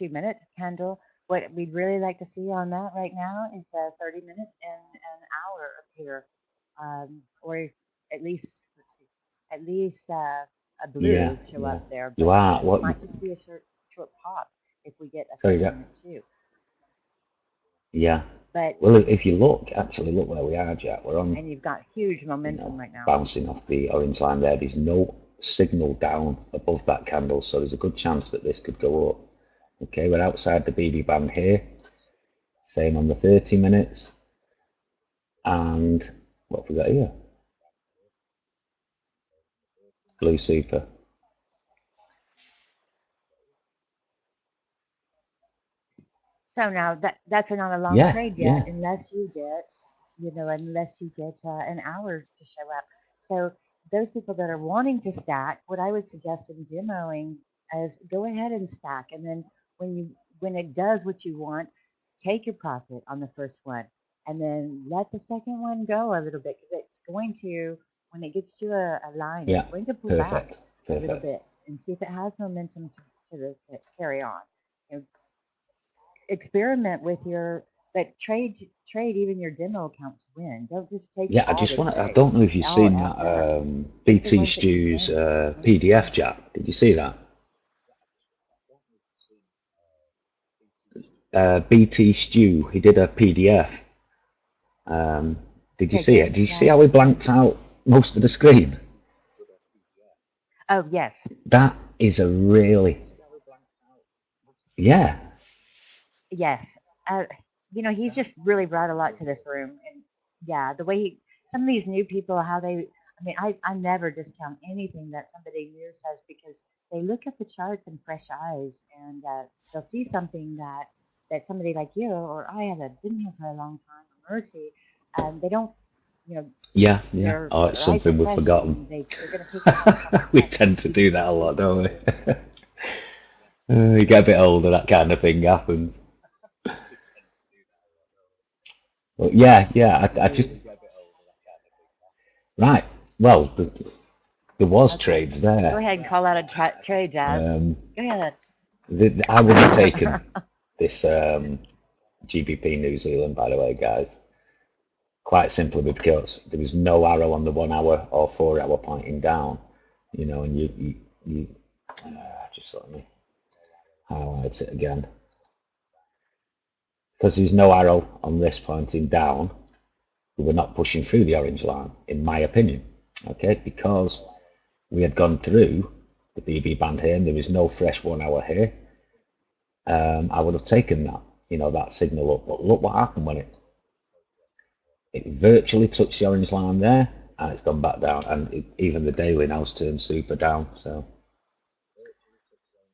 2-minute candle. What we'd really like to see on that right now is 30 minutes and an hour appear, or at least let's see, at least a yeah, blue show yeah. up there. You But are. it What? might just be a short pop if we get a Sorry, 30 Jack. minute too. Yeah. But Well, if you look, actually look where we are, Jack. We're on, and you've got huge momentum right now. bouncing off the orange line there. There's no signal down above that candle, so there's a good chance that this could go up. Okay, we're outside the BB band here. Same on the 30 minutes. And what have we got here? Blue super. So now that's not a long Yeah, trade yet, yeah. unless you get, an hour to show up. So those people that are wanting to stack, what I would suggest in demoing is go ahead and stack, and then when it does what you want, take your profit on the first one, and then let the second one go a little bit because it's going to when it gets to a line, it's Yeah, going to pull back perfect, a little perfect. bit and see if it has momentum to carry on. You know, experiment with your but trade even your demo account to win. Don't just take Yeah, I all just the want to, I don't trades, know if you've all seen at that once. Take the BT ones that you Stew's think are going to PDF, win. Jack. Did you see that? BT Stew, he did a PDF. Did you Say see it? again, Did you see Jazz? how he blanked out most of the screen? Oh yes, That is a really, yeah, yes. Uh, he's just really brought a lot to this room, and yeah, the way some of these new people, how they. I mean, I never discount anything that somebody new says because they look at the charts in fresh eyes, and they'll see something that somebody like you or I have been here for a long time, or Mercy, they don't, you know, yeah, yeah. their Oh, it's their eyes are something we've fresh, forgotten. and they're going to pick up on something We that tend to do people that don't a see lot, right don't away. we? You get a bit older, that kind of thing happens. But yeah, yeah, I just, Agreed. right. Well, there was Okay, trades go there. ahead and call out a trade, Jazz. Um, Go ahead. I wouldn't have taken this GBP New Zealand, by the way, guys. Quite simply because there was no arrow on the 1-hour or 4-hour pointing down, and you just let me highlight it again. Because there's no arrow on this pointing down, we were not pushing through the orange line, in my opinion. Okay, because we had gone through the BB band here and there was no fresh 1-hour here. I would have taken that signal up. But look what happened when it virtually touched the orange line there, and it's gone back down. And even the daily now's turned super down. So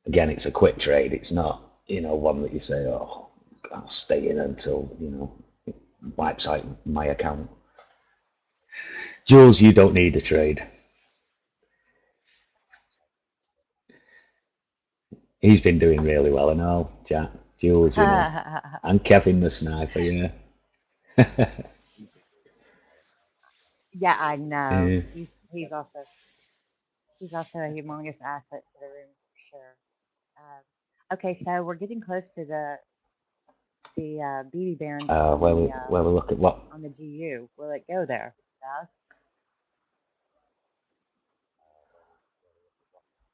again, it's a quick trade. It's not one that you say, oh, I'll stay in until it wipes out my account. Jules, you don't need a trade. He's been doing really well and all, Jack. Jules, and Kevin the sniper, yeah. Yeah, I know. Yeah. He's also a humongous asset to the room for sure. Okay, so we're getting close to the BB band where we look at what? on the GU. Will it go there? Yes.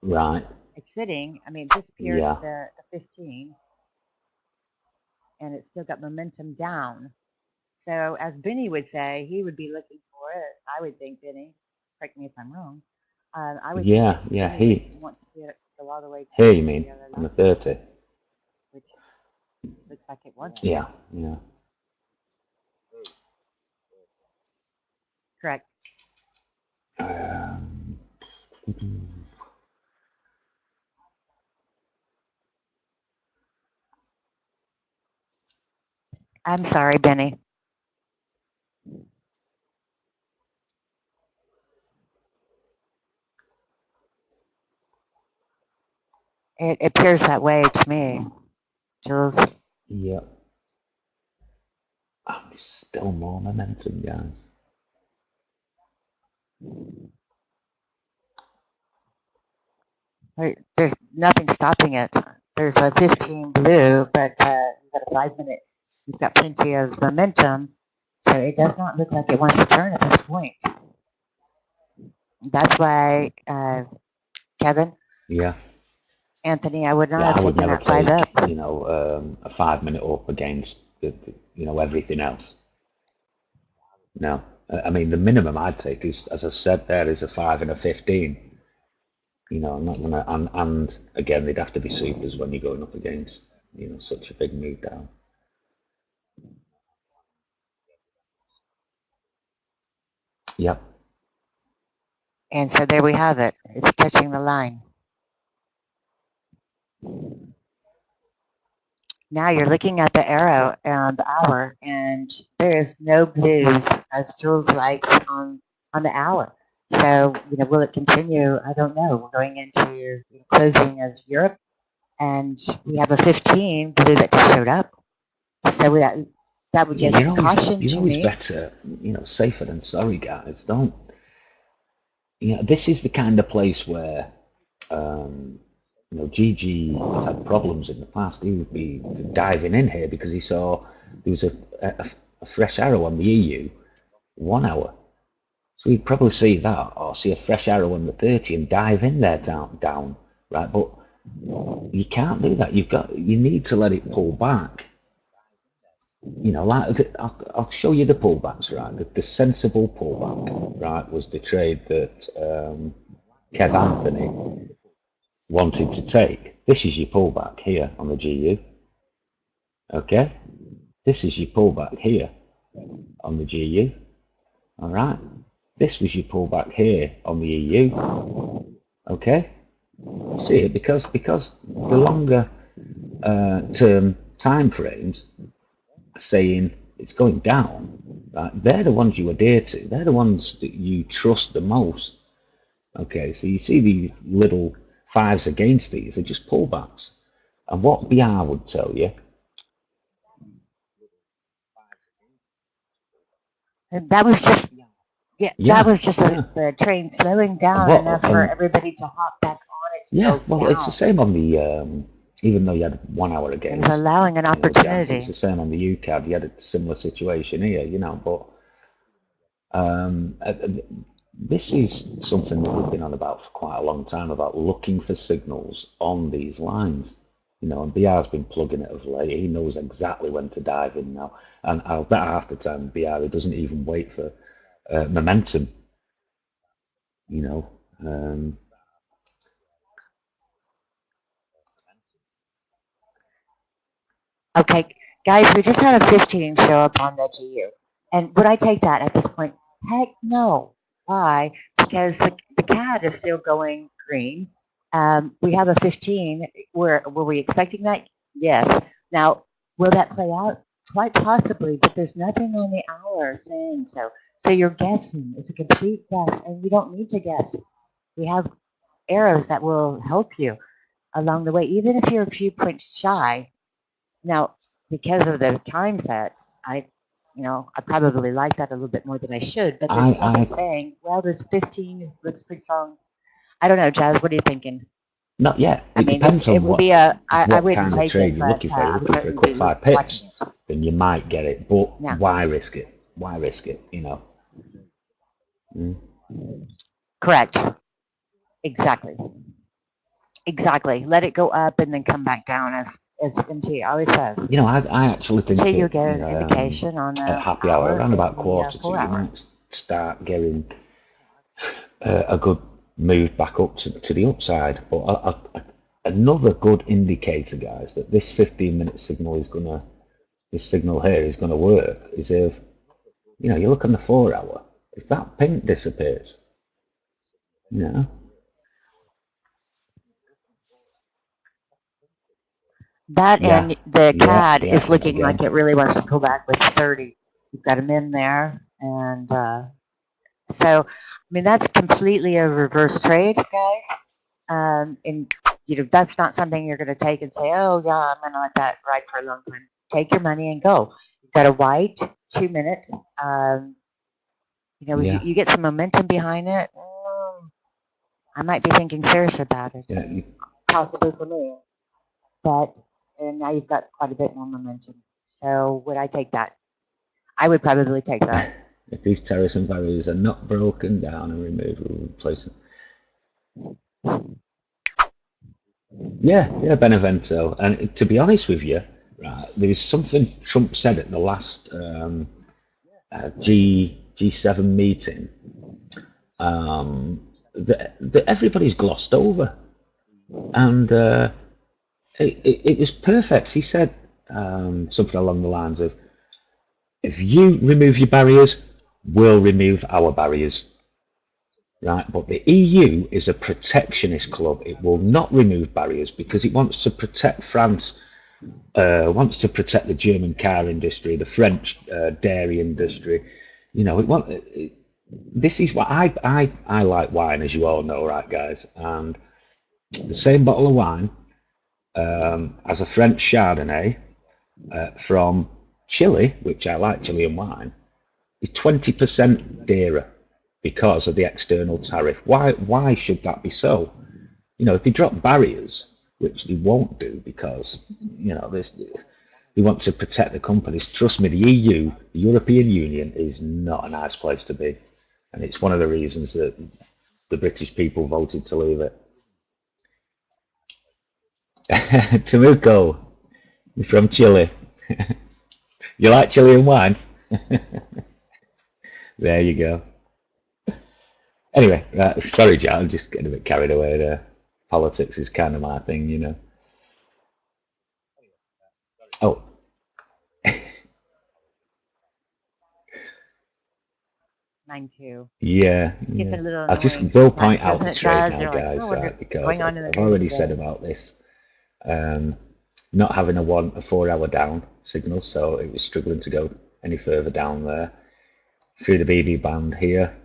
Right. It's sitting. I mean, it disappears Yeah. the 15, and it's still got momentum down. So, as Benny would say, he would be looking for it. I would think, Benny, correct me if I'm wrong. I would think Yeah. that Yeah. Benny would want to see it go all the way Here to you mean the other on the line, 30? which looks like it wants to. Yeah. Yeah. Correct. Um, I'm sorry, Benny. It appears that way to me, Jules. yeah. Still more momentum, guys. There's nothing stopping it. There's a 15 blue, but you've got a 5 minute. You've got plenty of momentum, so it does not look like it wants to turn at this point. That's why, Kevin, Yeah. Anthony, I would not Yeah. have I would taken never that 5 take, up. a 5 minute up against everything else. No. I mean, the minimum I'd take is, as I said, there is a 5 and a 15. I'm not gonna, and again, they'd have to be supers when you're going up against, such a big move down. Yep. And so there we have it. It's touching the line. Now you're looking at the arrow and the hour, and there is no blues as Jules likes on the hour. So, will it continue? I don't know. We're going into closing of Europe, and we have a 15 blue that just showed up. So that would Yeah, give some caution you're to always me. better, safer than sorry, guys. Don't. This is the kind of place where, GG has had problems in the past. He would be diving in here because he saw there was a fresh arrow on the EU 1 hour. So he'd probably see that or see a fresh arrow on the 30 and dive in there down, right? But you can't do that. You need to let it pull back. I'll show you the pullbacks, right? The sensible pullback, right, was the trade that Kev Anthony wanted to take. This is your pullback here on the GU. Okay? This is your pullback here on the GU. All right? This was your pullback here on the EU. Okay? See it because the longer term time frames are saying it's going down, right? They're the ones you adhere to. They're the ones that you trust the most. Okay, so you see these little fives against these are just pullbacks. And what BR would tell you, And that was just, that yeah, was just yeah. the train slowing And down what, enough for everybody to hop back on it to yeah, go well, it's the down. same on the, even though you had 1 hour It was against, allowing an Jacq, it was opportunity. the same on the UCAD. You had a similar situation here, but this is something that we've been on about for quite a long time, about looking for signals on these lines. And BR's been plugging it of late. He knows exactly when to dive in now. And I'll bet half the time BR, he doesn't even wait for momentum, Um, Okay, guys, we just had a 15 show up on the GU. And would I take that at this point? Heck no. Why? Because the CAD is still going green. We have a 15. Were we expecting that? Yes. Now, will that play out? Quite possibly, but there's nothing on the hour saying so. So you're guessing. It's a complete guess, and we don't need to guess. We have arrows that will help you along the way, even if you're a few points shy. Now, because of the time set, I probably like that a little bit more than I should, but there's nothing I saying, well, there's 15, it looks pretty strong. I don't know, Jazz, what are you thinking? Not yet. I It mean, depends it on would be I what wouldn't kind of take trade it, you're but looking for. You're I would looking for a certainly quick be 5 pips, watching it. then you might get it. But Yeah. why risk it? Why risk it? You know. Mm. Correct. Exactly. Exactly. Let it go up and then come back down, as MT always says. You know, I actually think Until you it, get an indication on at the happy hour, hour around and about the 1/4 to, 4 you hour. might start getting a good move back up to the upside. But another good indicator, guys, that this 15-minute signal is gonna, this signal here is gonna work, is if, you know, you look on the 4 hour, if that pink disappears, you know. That Yeah, and the CAD yeah, is and looking like again, it really wants to pull back with 30. You've got them in there. And so, I mean, that's completely a reverse trade, guys. And, you know, that's not something you're going to take and say, oh, yeah, I'm going to let that ride for a long time. Take your money and go. You've got a white 2-minute. You know, yeah, if you get some momentum behind it, I might be thinking serious about it. yeah. Possibly for me. But and now you've got quite a bit more momentum. So would I take that? I would probably take that. If these terrace and barriers are not broken down and removed, we'll replace them. Yeah, Benevento. And to be honest with you, right, there was something Trump said at the last G7 meeting that everybody's glossed over, and it was perfect. He said something along the lines of, "If you remove your barriers, we'll remove our barriers." Right, but the EU is a protectionist club. It will not remove barriers because it wants to protect France, wants to protect the German car industry, the French dairy industry. You know, this is what I like wine, as you all know, right, guys? And the same bottle of wine as a French Chardonnay from Chile, which I like Chilean wine, is 20% dearer because of the external tariff. Why should that be so? You know, if they drop barriers, which they won't do because, you know, they want to protect the companies. Trust me, the EU, the European Union, is not a nice place to be. And it's one of the reasons that the British people voted to leave it. Temuco, you're from Chile. You like Chilean wine? There you go. Anyway, right, sorry, Jack, I'm just getting a bit carried away there. Politics is kind of my thing, you know. Oh, Mine too. yeah, It's a yeah. little I just annoying will point sometimes, out doesn't the it, trade Jazz? now, You're like, oh, I guys, wonder right? what's Because going on in the I've news already said today. about this. Not having a 4 hour down signal, so it was struggling to go any further down there. Through the BB band here,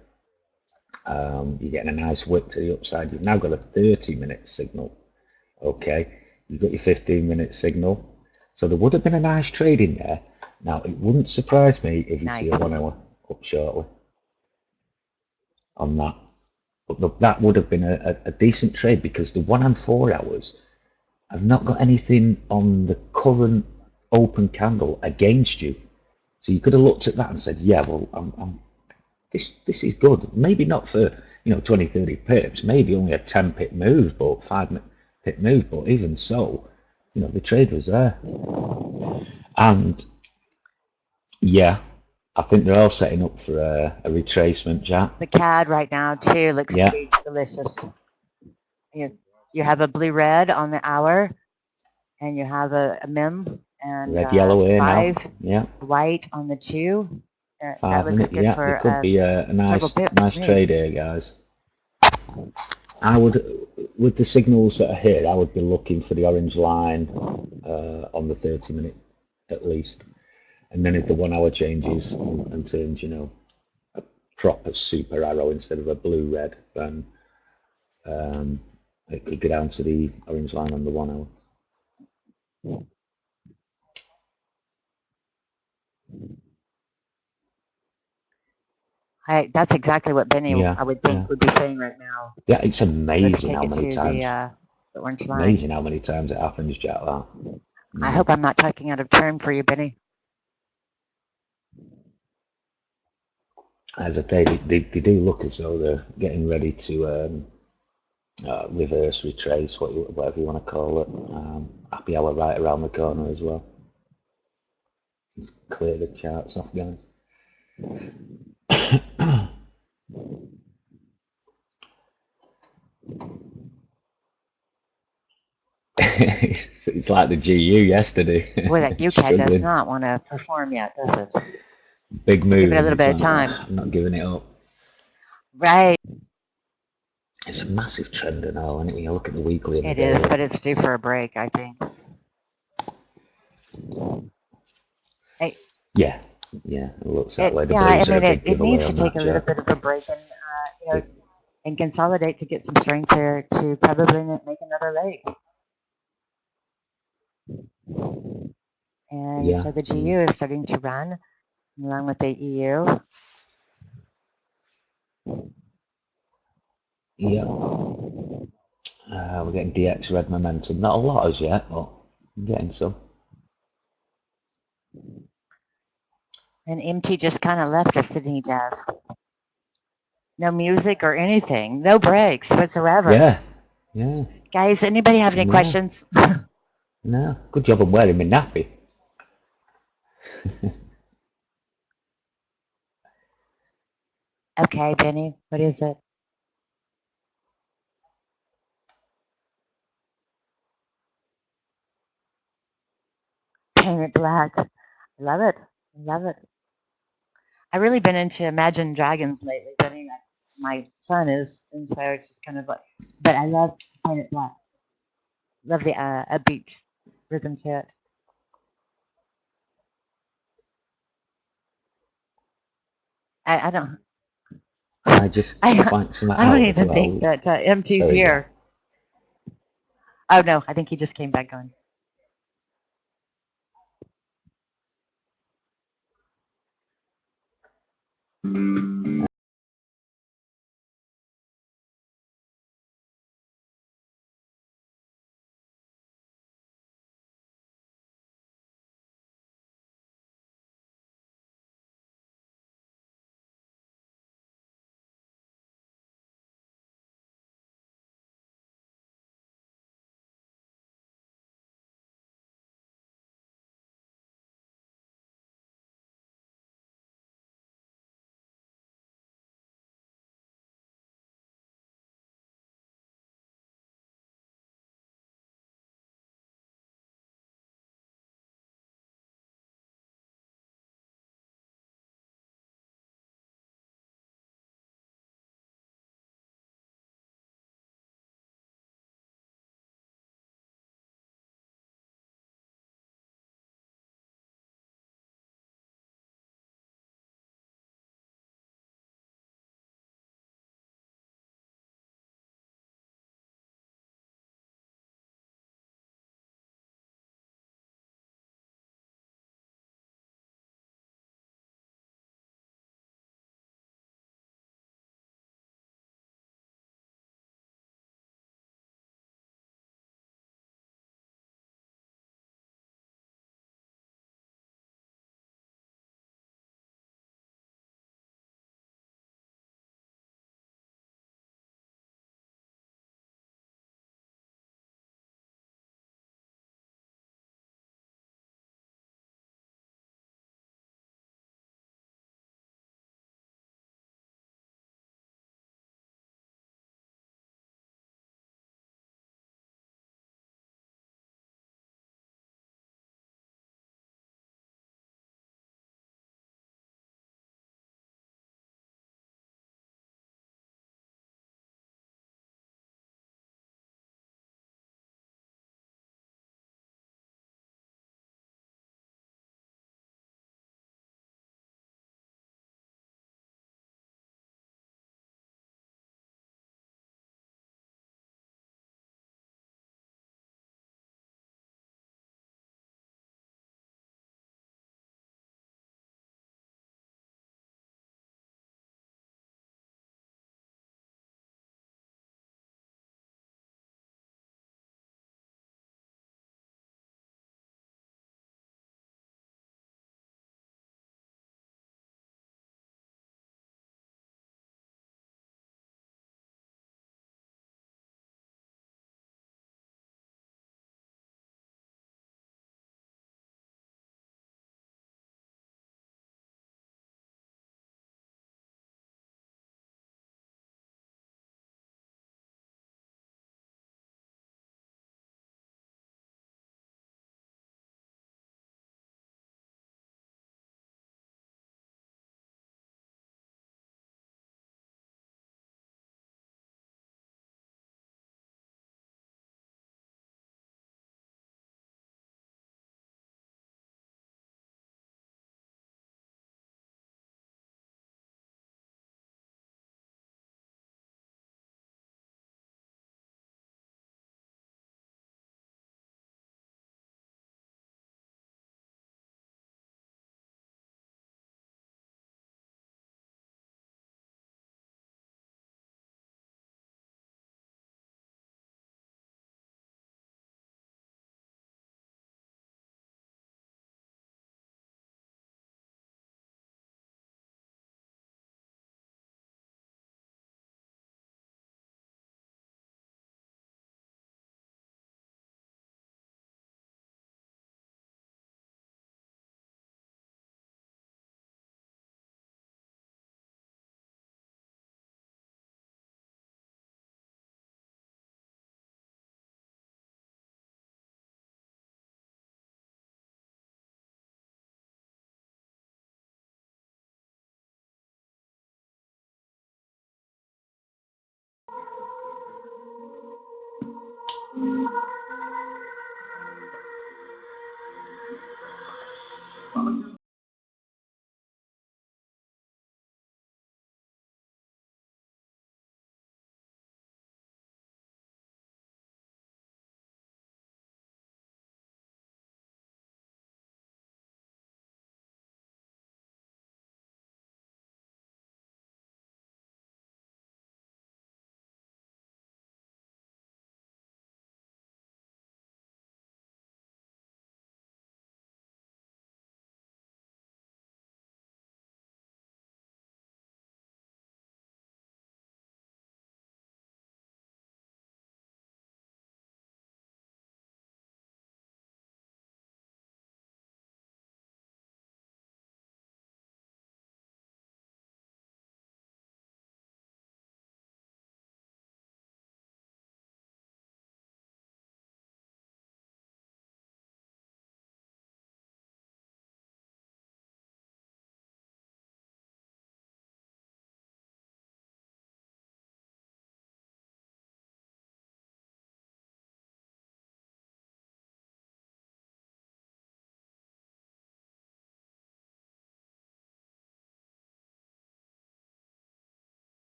you're getting a nice wick to the upside. You've now got a 30-minute signal. Okay, you've got your 15-minute signal. So there would have been a nice trade in there. Now, it wouldn't surprise me if you see a 1 hour up shortly on that. But that would have been a decent trade because the 1 and 4 hours have not got anything on the current open candle against you. So you could have looked at that and said, yeah, well, this is good. Maybe not for, 20, 30 pips, maybe only a 10 pip move, but 5 pip move, but even so, the trade was there. And yeah, I think they're all setting up for a retracement, Jack. The CAD right now too looks pretty delicious. You have a blue-red on the hour, and you have a MIM and Red, yellow here 5 now. Yeah. white on the 2. 5 that looks good yeah, for it could be a nice trade here, guys. I would, with the signals that are here, I would be looking for the orange line on the 30-minute at least. And then if the 1 hour changes and turns, a proper super arrow instead of a blue-red, then it could go down to the orange line on the 1 hour. That's exactly what Benny, I would think, would be saying right now. Yeah, it's amazing Let's take how it many to times. the orange line. Amazing how many times it happens, Jack. That. I hope I'm not talking out of turn for you, Benny. As I say, they do look as though they're getting ready to reverse, retrace, whatever you want to call it. Happy hour right around the corner as well. Let's clear the charts off, guys. It's like the GU yesterday. Boy, that UK does not want to perform yet, does it? Big move. Give it a little bit of time. I'm not giving it up. Right. It's a massive trend and all, isn't it? When you look at the weekly and It the daily. is, but it's due for a break, I think. Hey. Yeah, it looks that way. Yeah, I mean, it needs to take a little bit of a break and you know, and consolidate to get some strength to probably make another leg. And so the GU is starting to run along with the EU. Yeah. We're getting DX red momentum. Not a lot as yet, but I'm getting some. And MT just kind of left us, didn't he, Jazz? No music or anything. No breaks whatsoever. Yeah. Guys, anybody have any questions? No. Good job I'm wearing my nappy. Okay, Benny, what is it? Paint it black. Love it. Love it. I've really been into Imagine Dragons lately, Benny. My son is, and so it's just kind of like, but I love Paint It Black. Love the a beat rhythm to it. I don't. I just find some I don't even think that MT's here. Oh no, I think he just came back on.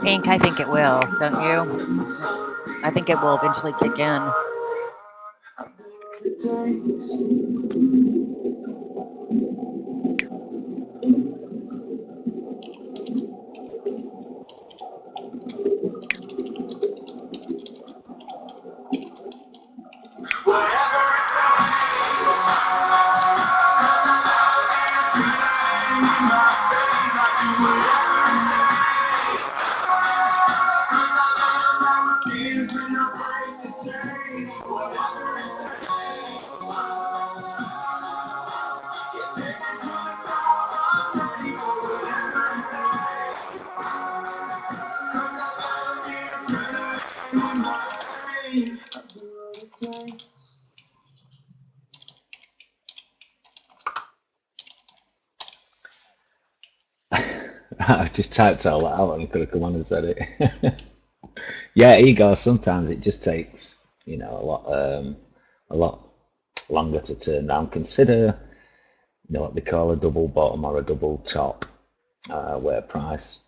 Pink, I think it will, don't you? I think it will eventually kick in. I just typed all that out and could have come on and said it. Yeah, ego. Sometimes it just takes, a lot longer to turn down. Consider, what they call a double bottom or a double top, where price,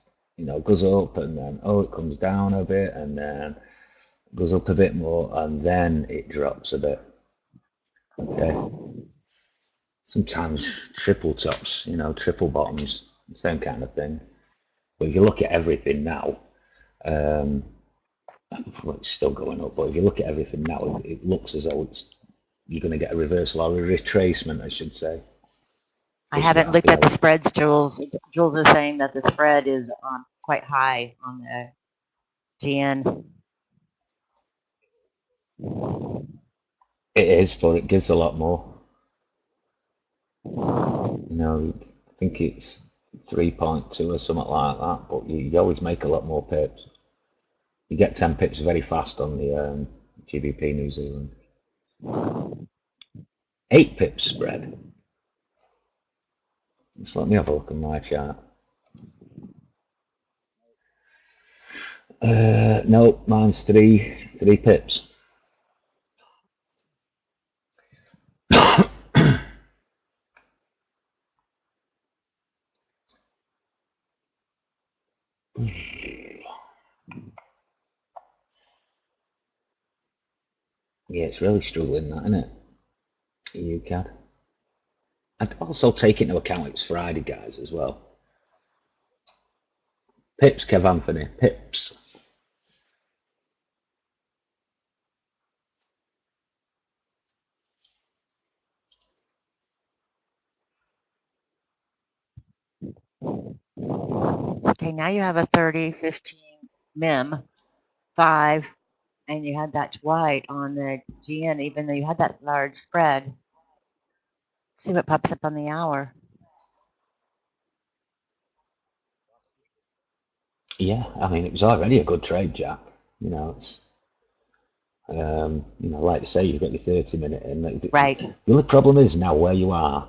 goes up and then it comes down a bit and then goes up a bit more and then it drops a bit. Okay. Sometimes triple tops, triple bottoms, same kind of thing. But if you look at everything now, well, it's still going up, but if you look at everything now, it looks as though you're going to get a reversal or a retracement, I should say. I haven't looked at the spreads, Jules. Jules is saying that the spread is quite high on the GN. It is, but it gives a lot more. I think it's 3.2 or something like that, but you always make a lot more pips. You get 10 pips very fast on the GBP New Zealand. 8 pips spread. Just let me have a look at my chart. No, mine's three pips. Yeah, it's really struggling, that, isn't it? You can. And also take into account it's Friday, guys, as well. Pips, Kev Anthony, pips. Okay, now you have a 30, 15, mem, 5, and you had that white on the GN, even though you had that large spread. See what pops up on the hour. Yeah, I mean, it was already a good trade, Jacq. You know, it's you know, like you say, you've got your 30-minute in. Right. The only problem is now where you are,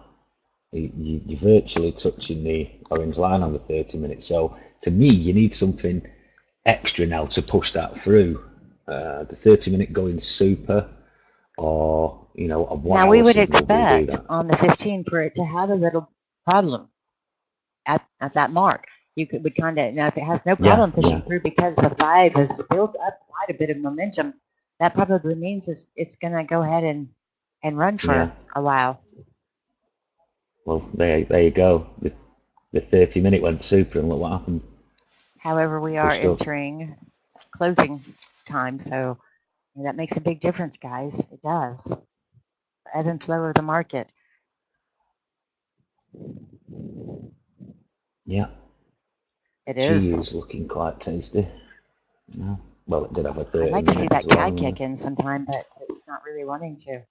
you're virtually touching the orange line on the 30-minute. So to me, you need something extra now to push that through. The 30-minute going super, or you know, a 1 Now we hour would signal will do expect that. on the 15 for it to have a little problem at that mark. You would kind of, now if it has no Yeah, problem pushing yeah, through because the 5 has built up quite a bit of momentum, that probably means it's going to go ahead and run for yeah. a while. Well, there you go. The 30-minute went super, and look what happened. However, we are Pushed up. entering closing time, so that makes a big difference, guys. It does. The ebb and flow of the market. Yeah. It is. GU's looking quite tasty. Yeah. Well, it did have a I'd like to see 30-minute that as well. CAD kick in sometime, but it's not really wanting to.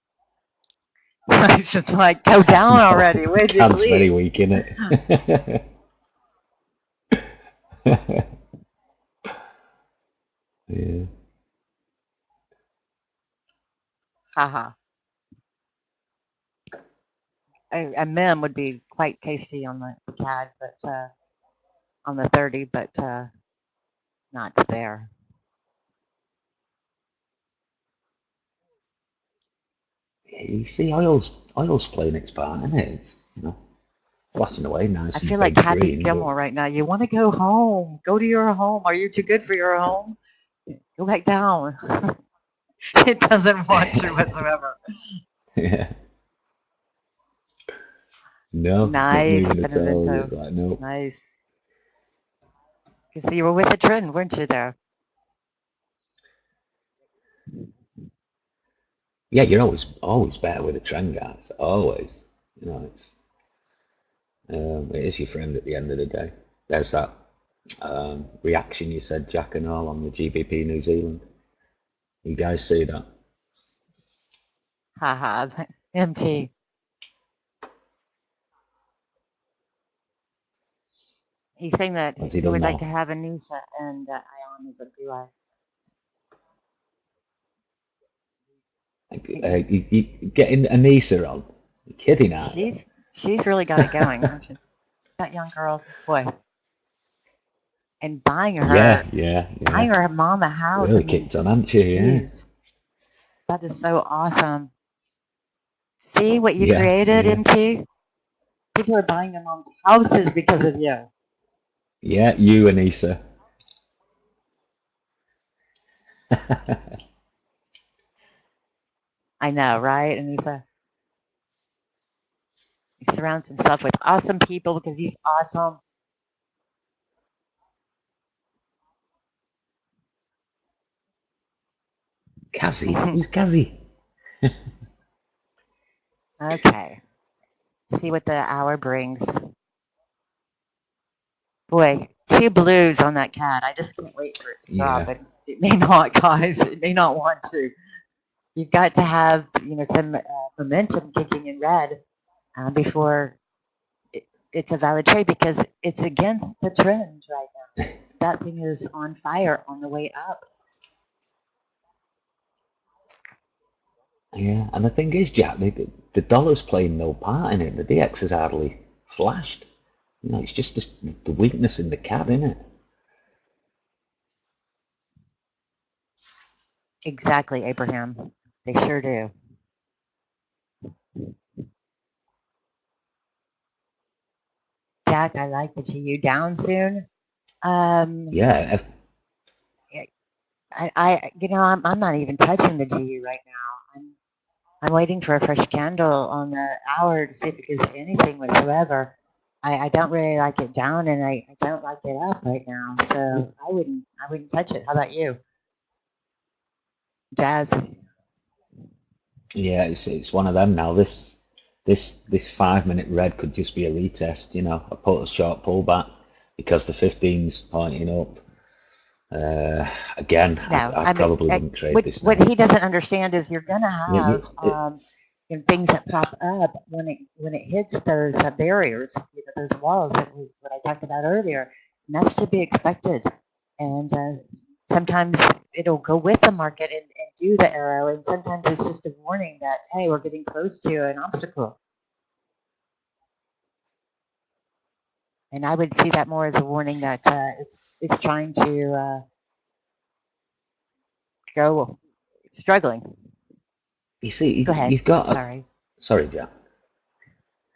It's just like, go down already, No, would you CAD's very please? weak, isn't it? Yeah. Haha. A mem would be quite tasty on the CAD, but on the 30, but not there. You see, oil's playing its part, isn't it? It's, you know, flashing away nice I and feel like big Happy green, Gilmore but right now. You want to go home? Go to your home. Are you too good for your home? Go back down. It doesn't want to whatsoever. yeah. No, it's not Nice, moving at all. Benevento. It's like, no. Nice. You see, you were with the trend, weren't you there? Yeah, you're always better with a trend, guys. Always. You know, it is your friend at the end of the day. There's that reaction you said, Jacq and all, on the GBP New Zealand. You guys see that? Haha. MT. He's saying that What's he he done would like to now? have a Noosa and Ion as a duet. You getting Anissa on? You're kidding, aren't you? She's really got it going, hasn't she? That young girl, boy. And buying Yeah, her mom a house. I really mean, kicked on, just, hasn't she? Yeah, geez, that is so awesome. See what you yeah, created, yeah, MT? People are buying their mom's houses because of you. yeah. You, Anissa. I know, right? And he surrounds himself with awesome people because he's awesome. Kazzy, who's Kazzy? Okay. See what the hour brings. Boy, 2 blues on that cat. I just can't wait for it to drop. Yeah, And it may not, guys. It may not want to. You've got to have, some momentum kicking in red before it's a valid trade because it's against the trend right now. That thing is on fire on the way up. yeah. And the thing is, Jack, the dollar's playing no part in it. The DX has hardly flashed. You know, it's just the weakness in the CAD, isn't it? Exactly, Abraham. They sure do. Jack, I like the GU down soon. Yeah, I'm not even touching the GU right now. I'm waiting for a fresh candle on the hour to see if it gives anything whatsoever. I don't really like it down, and I don't like it up right now. So I wouldn't touch it. How about you, Jazz? Yeah, it's one of them now. This 5 minute red could just be a retest, you know, a short pullback because the 15's pointing up. Again, No, I I mean, probably wouldn't trade this now. what he doesn't understand is you're going to have It, things that pop up when it hits those barriers, those walls what I talked about earlier, and that's to be expected. And sometimes it'll go with the market and do the arrow, and sometimes it's just a warning that hey, we're getting close to an obstacle. And I would see that more as a warning that it's trying to go struggling. you see, Go ahead. you've got Sorry. sorry, Jack.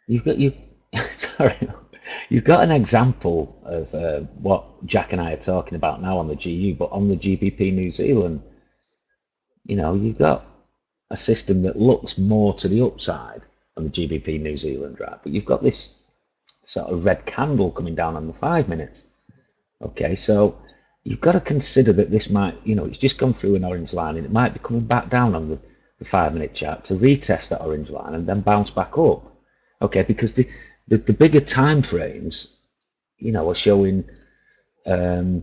You sorry. You've got an example of what Jack and I are talking about now on the GU, but on the GBP New Zealand, you know, you've got a system that looks more to the upside on the GBP New Zealand, right? But you've got this sort of red candle coming down on the 5 minutes. Okay, so you've got to consider that this might, you know, it's just gone through an orange line and it might be coming back down on the 5 minute chart to retest that orange line and then bounce back up. Okay, because the bigger time frames, you know, are showing that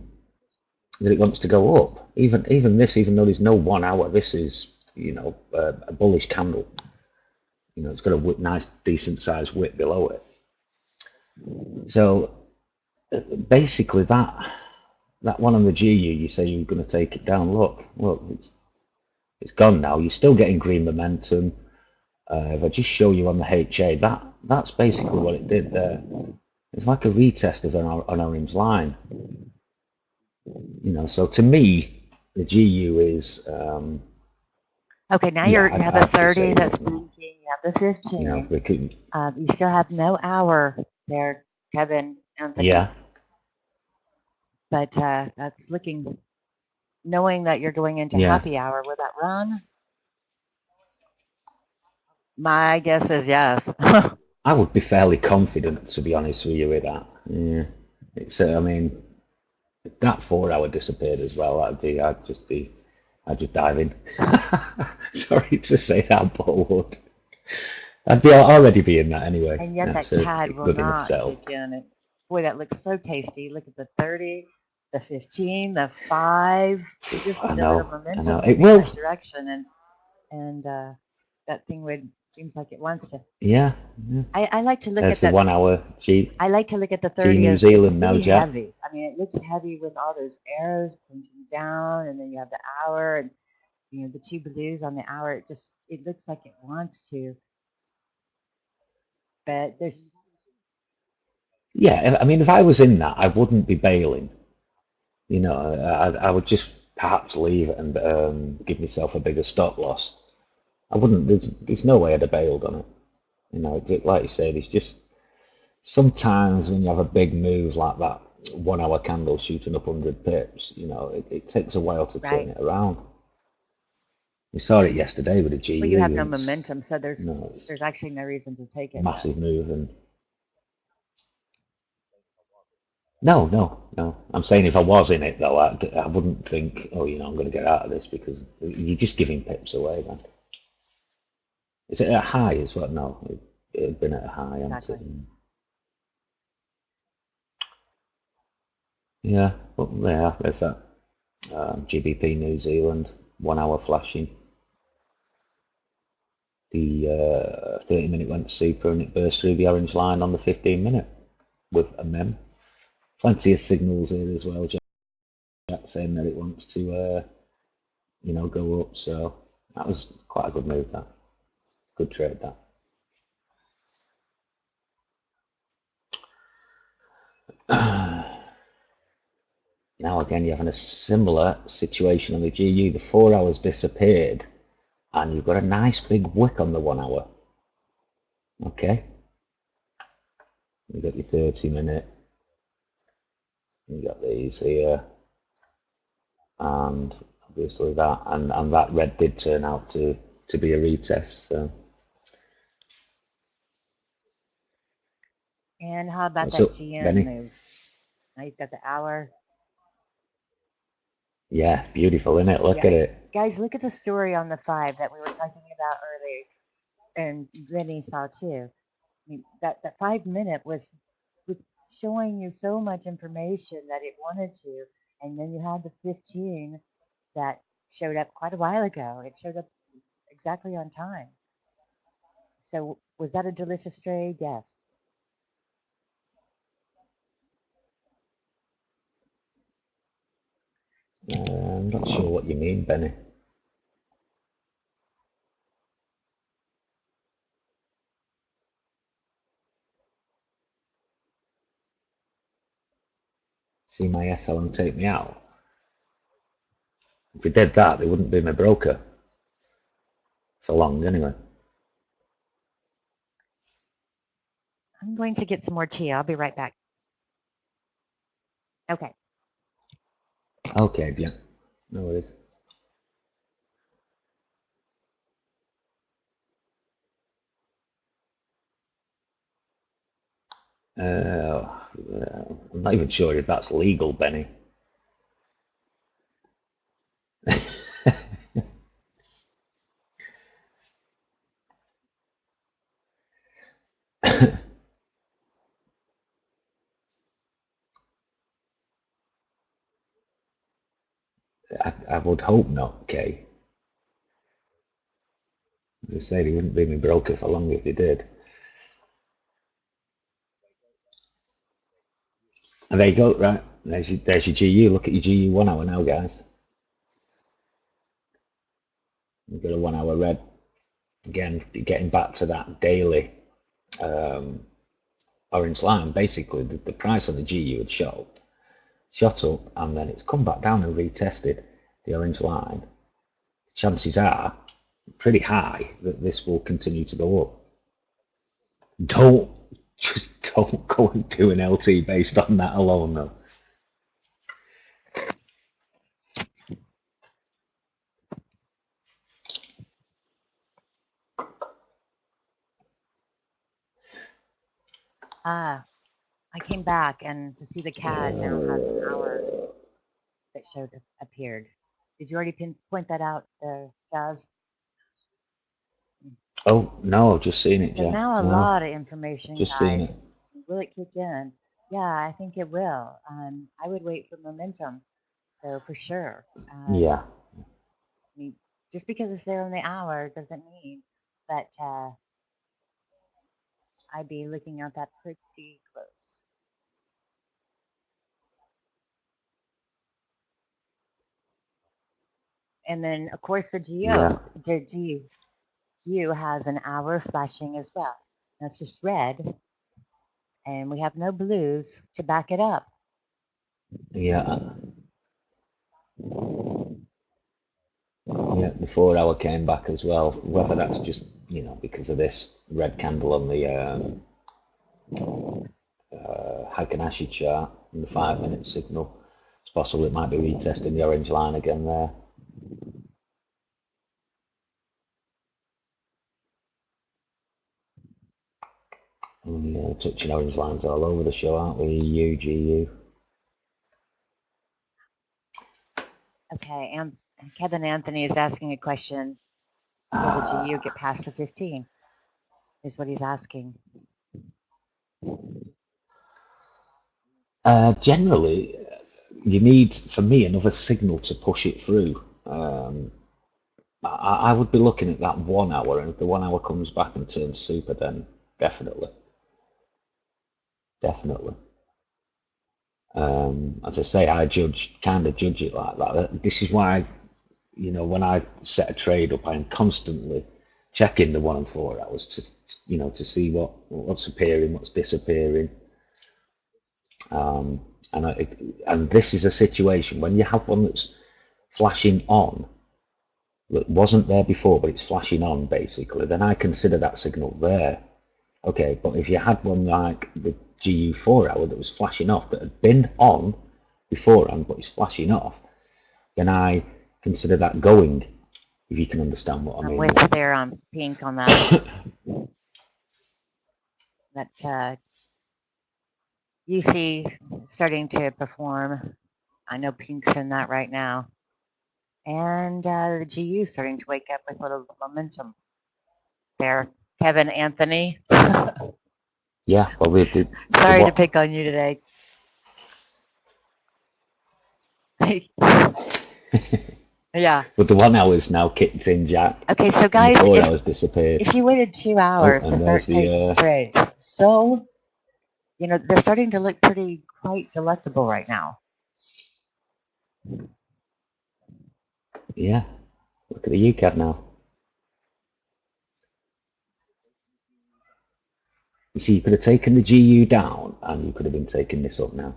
it wants to go up. Even this, even though there's no 1 hour, this is, you know, a bullish candle. You know, it's got a nice, decent sized wick below it. So basically, that one on the GU, you say you're going to take it down. Look, it's gone now. You're still getting green momentum. If I just show you on the HA, that's basically what it did there. It's like a retest of an orange line. You know, so to me, the GU is. Okay, now Yeah, you have a 30 that's blinking. You have the 15. You know, we could, you still have no hour there, Kevin. Anthony. yeah. But that's looking, knowing that you're going into Yeah. happy hour. Will that run? My guess is yes. I would be fairly confident, to be honest with you, with that. Yeah, it's. I mean, if that 4 hour disappeared as well, I'd just dive in. Sorry to say that, but I would. I'd be already be in that anyway. And yet That's that CAD will good enough not sell. kick in. And boy, that looks so tasty. Look at the 30, the 15, the 5. You just I feel know. the momentum It moving will. that direction, and that thing seems like it wants to. Yeah. I like to look There's at the 1 hour G. I like to look at the 30 New as Zealand it's now, really Jack. heavy. I mean, it looks heavy with all those arrows pointing down, and then you have the hour, and you know the 2 blues on the hour. It looks like it wants to, but there's. Yeah, I mean, if I was in that, I wouldn't be bailing. You know, I would just perhaps leave it and give myself a bigger stop loss. I wouldn't. There's no way I'd have bailed on it. You know, like you say, there's just sometimes when you have a big move like that, 1 hour candle shooting up 100 pips, you know, it takes a while to turn it around. We saw it yesterday with the GU. Well, you have no momentum, so there's No, there's actually no reason to take it. massive move and. No. I'm saying if I was in it though, I wouldn't think, oh, you know, I'm going to get out of this because you're just giving pips away then. Is it at a high as well? No, it had been at a high. Exactly. Yeah, but yeah, there's that GBP New Zealand 1 hour flashing. The 30 minute went super and it burst through the orange line on the 15 minute with a mem. Plenty of signals here as well, Jack saying that it wants to, you know, go up. So that was quite a good move. That good trade. That. Now again, you're having a similar situation on the GU. The 4 hours disappeared, and you've got a nice big wick on the 1 hour. Okay. You got your 30 minute. You got these here, and obviously that, and that red did turn out to be a retest. So. And how about What's that up, GM Benny? move? Now you've got the hour. Yeah, beautiful, isn't it? Look at it. Guys, look at the story on the 5 that we were talking about earlier, and Benny saw too. I mean, that 5 minute was showing you so much information that it wanted to, and then you had the 15 that showed up quite a while ago. It showed up exactly on time. So was that a delicious trade? Yes. I'm not sure what you mean, Benny. See my SL and take me out. If we did that, they wouldn't be my broker for long, anyway. I'm going to get some more tea. I'll be right back. Okay. Okay, yeah. No worries. I'm not even sure if that's legal, Benny. I would hope not, Kay. As I say, they wouldn't be my broker for long if they did. And there you go, right? There's your GU. Look at your GU 1 hour now, guys. We've got a 1 hour red. Again, getting back to that daily orange line. Basically, the price on the GU had shot up, and then it's come back down and retested the orange line. Chances are pretty high that this will continue to go up. Just don't go and do an LT based on that alone, though. I came back and to see the CAD now has an hour that appeared. Did you already point that out, Jazz? Oh no, I've just seen it, So Jacq. now a No, lot of information, just guys. seen it. Will it kick in? Yeah, I think it will. I would wait for momentum, though, for sure. Yeah. I mean, just because it's there on the hour doesn't mean that I'd be looking at that pretty close. And then, of course, the GU has an hour flashing as well. That's just red, and we have no blues to back it up. Yeah. Yeah, the 4 hour came back as well. Whether that's just, because of this red candle on the Hikanashi chart and the 5 minute signal, it's possible it might be retesting the orange line again there. And touching orange lines all over the show, aren't we? EU, GU. Okay, and Kevin Anthony is asking a question. Will the GU get past the 15? Is what he's asking. Generally, you need, for me, another signal to push it through. I would be looking at that 1 hour, and if the 1 hour comes back and turns super, then definitely. As I say, I kind of judge it like that. This is why, when I set a trade up, I'm constantly checking the 1 and 4 hours to see what's appearing, what's disappearing. And this is a situation when you have one that's flashing on that wasn't there before, but it's flashing on basically, then I consider that signal there. Okay, but if you had one like the GU 4 hour that was flashing off, that had been on beforehand, but it's flashing off, then I consider that going, if you can understand what I I'm mean. with you there on pink on that. That UC starting to perform. I know pink's in that right now. And the GU starting to wake up with a little momentum there. Kevin Anthony. Yeah, well, Sorry to pick on you today. Yeah. But the 1 hour's now kicked in, Jacq. Okay, so guys, and the 4 hours disappeared. If you waited 2 hours to start taking trades, so they're starting to look quite delectable right now. Yeah, look at the UCAD now. You see, you could have taken the GU down, and you could have been taking this up now.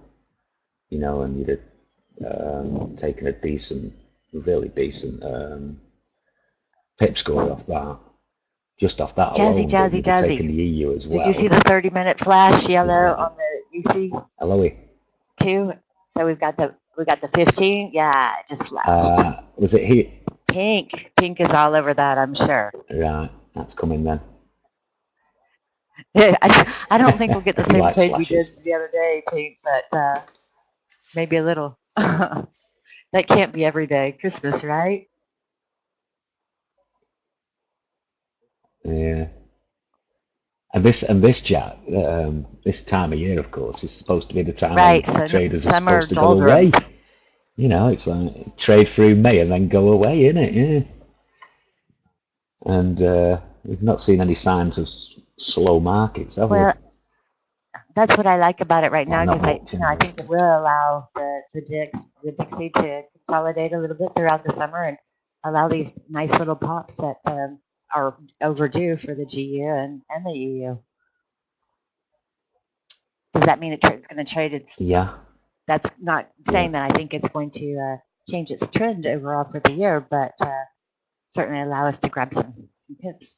And you'd have taken a really decent pip score off that. Just off that alone, but you'd have taken the EU as well. Did you see the 30-minute flash yellow on the UC? Hello. 2. So we've got the 15. Yeah, it just flashed. Was it here? Pink. Pink is all over that, I'm sure. Right, that's coming then. I don't think we'll get the same trade we did the other day, Pink, but maybe a little. That can't be every day. Christmas, right? Yeah. And this Jacq, this time of year, of course, is supposed to be the time when so traders are supposed to go away. It's like trade through May and then go away, isn't it? Yeah. And we've not seen any signs of slow markets, have we? That's what I like about it right now, because I think it will allow the Dixie to consolidate a little bit throughout the summer and allow these nice little pops that are overdue for the GU and the EU. Does that mean it's going to trade Yeah. That's not saying that I think it's going to change its trend overall for the year, but certainly allow us to grab some pips.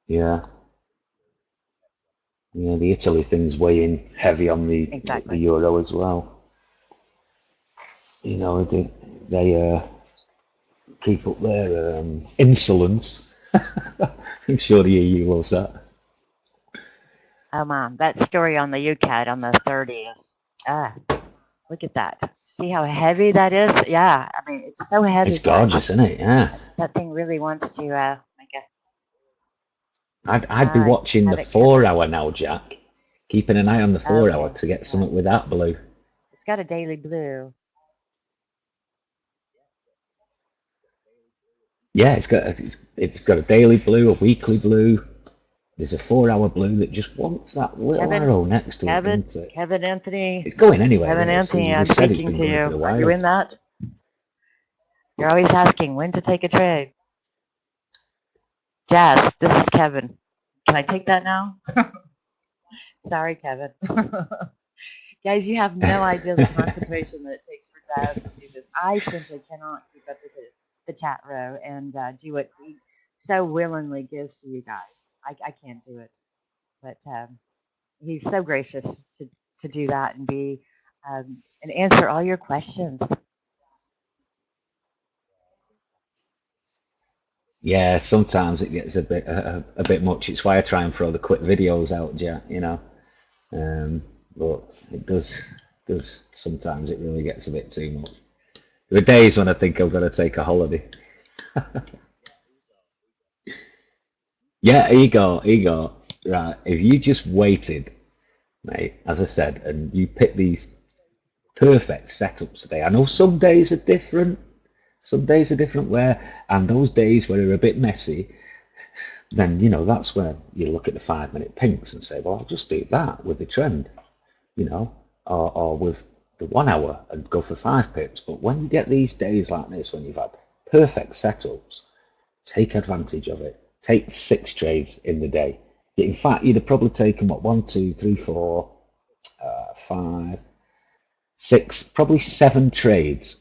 Yeah. Yeah, the Italy thing's weighing heavy on the euro as well. They keep up their insolence. I'm sure the EU loves that. Oh man, that story on the UCAD on the 30th. Look at that. See how heavy that is? Yeah, I mean, it's so heavy. It's gorgeous, isn't it? Yeah. That thing really wants to make a... I'd be watching the 4 hour now, Jacq. Keeping an eye on the 4 hour to get something with that blue. It's got a daily blue. Yeah, it's got a daily blue, a weekly blue. There's a 4 hour blue that just wants that little arrow next to it. Kevin Anthony. It's going anyway. Kevin Anthony, I'm speaking to you. Are you in that? You're always asking when to take a trade. Jazz, this is Kevin. Can I take that now? Sorry, Kevin. Guys, you have no idea the concentration that it takes for Jazz to do this. I simply cannot keep up with the chat row and do what he so willingly gives to you guys. I can't do it. But he's so gracious to do that and be and answer all your questions. Yeah, sometimes it gets a bit much. It's why I try and throw the quick videos out, Jacq. But it does sometimes it really gets a bit too much. There are days when I think I've got to take a holiday. Yeah, here you go. Right, if you just waited, mate, as I said, and you pick these perfect setups today. I know some days are different. Some days are different and those days where they're a bit messy, then, that's where you look at the 5 minute pinks and say, well, I'll just do that with the trend, or with the 1 hour and go for 5 pips. But when you get these days like this, when you've had perfect setups, take advantage of it. Take 6 trades in the day. In fact, you'd have probably taken 1, 2, 3, 4, 5, 6, probably 7 trades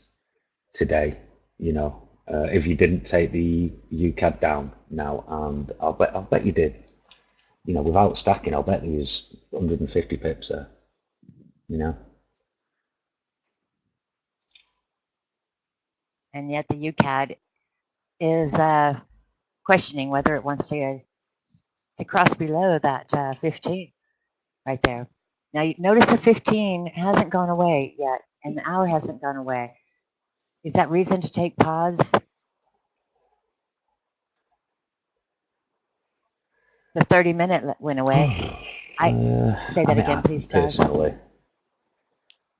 today. If you didn't take the UCAD down now, and I'll bet you did. Without stacking, I'll bet there was 150 pips there. and yet the UCAD is questioning whether it wants to cross below that 15 right there. Now, you notice the 15 hasn't gone away yet, and the hour hasn't gone away. Is that reason to take pause? The 30-minute went away. Say that again, please, Jazz. Personally,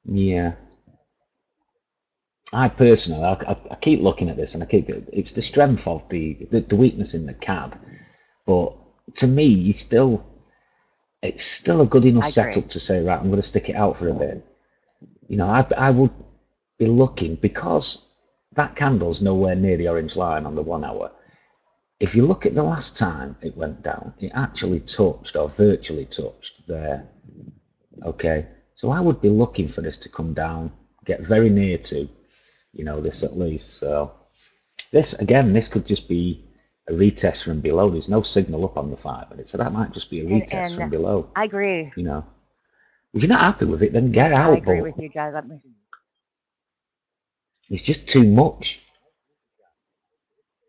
yeah. I personally, I keep looking at this, and it's the strength of the weakness in the cab, but to me, it's still a good enough setup to say, right, I'm going to stick it out for a bit. You know, I would be looking, because that candle's nowhere near the orange line on the 1 hour. If you look at the last time it went down, it actually touched, or virtually touched, there. Okay, so I would be looking for this to come down, get very near to, you know, this at least. So this, again, this could just be a retest from below. There's no signal up on the 5 minutes, so that might just be a retest from below. I agree. You know, if you're not happy with it, then get out. I agree with you, Jazz. It's just too much.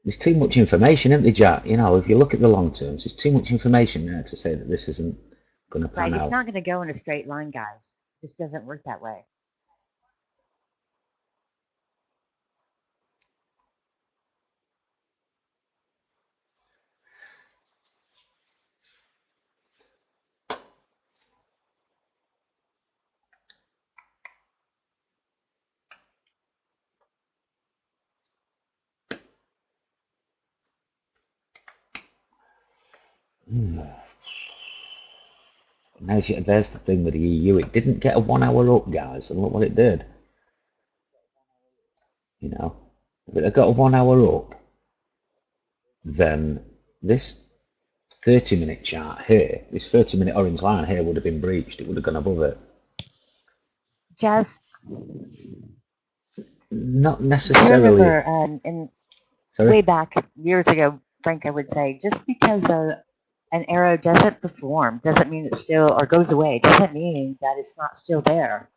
There's too much information, isn't there, Jack? You know, if you look at the long terms, there's too much information there to say that this isn't going to pan out. It's not going to go in a straight line, guys. It just doesn't work that way. Now, there's the thing with the EU. It didn't get a 1 hour up, guys, and look what it did. You know, if it had got a 1 hour up, then this 30-minute chart here, this 30-minute orange line here would have been breached. It would have gone above it. Jazz? Not necessarily. I remember way back years ago, Frank, I would say, just because an arrow doesn't perform doesn't mean it's still, or goes away, doesn't mean that it's not still there.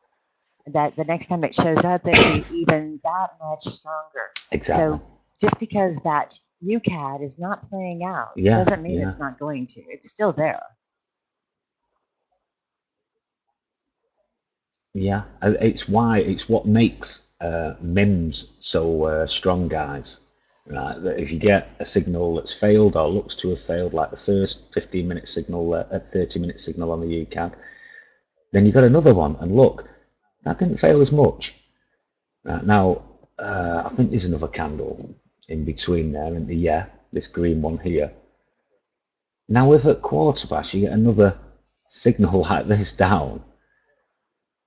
That the next time it shows up, it'll be even that much stronger. Exactly. So just because that UCAD is not playing out doesn't mean it's not going to. It's still there. Yeah, it's what makes MIMS so strong, guys. Right, that if you get a signal that's failed or looks to have failed, like the first 15-minute signal, a 30-minute signal on the UCAD, then you got another one, and look, that didn't fail as much. Right, now, I think there's another candle in between there, and this green one here. Now, if at quarter past you get another signal like this down,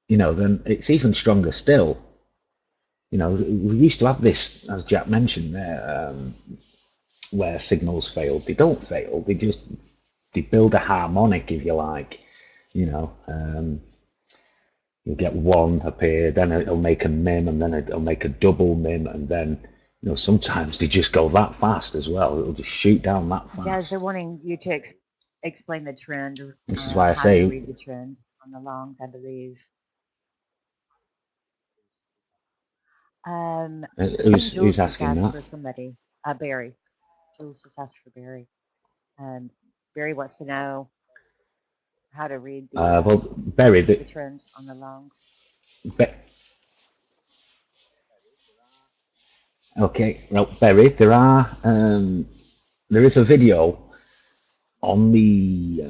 you know, then it's even stronger still. You know, we used to have this, as Jack mentioned there, where signals failed. They don't fail. They build a harmonic, if you like. You know, you'll get one appear, then it'll make a MIM, and then it'll make a double MIM, and then, you know, sometimes they just go that fast as well. It'll just shoot down that fast. Jazz, they're wanting you to explain the trend. This is why I say read the trend on the longs, I believe. Who's asking that? For somebody. Barry. Jules just asked for Barry. Barry wants to know how to read the, Barry, the trend on the longs. Okay, well, Barry, there is a video on the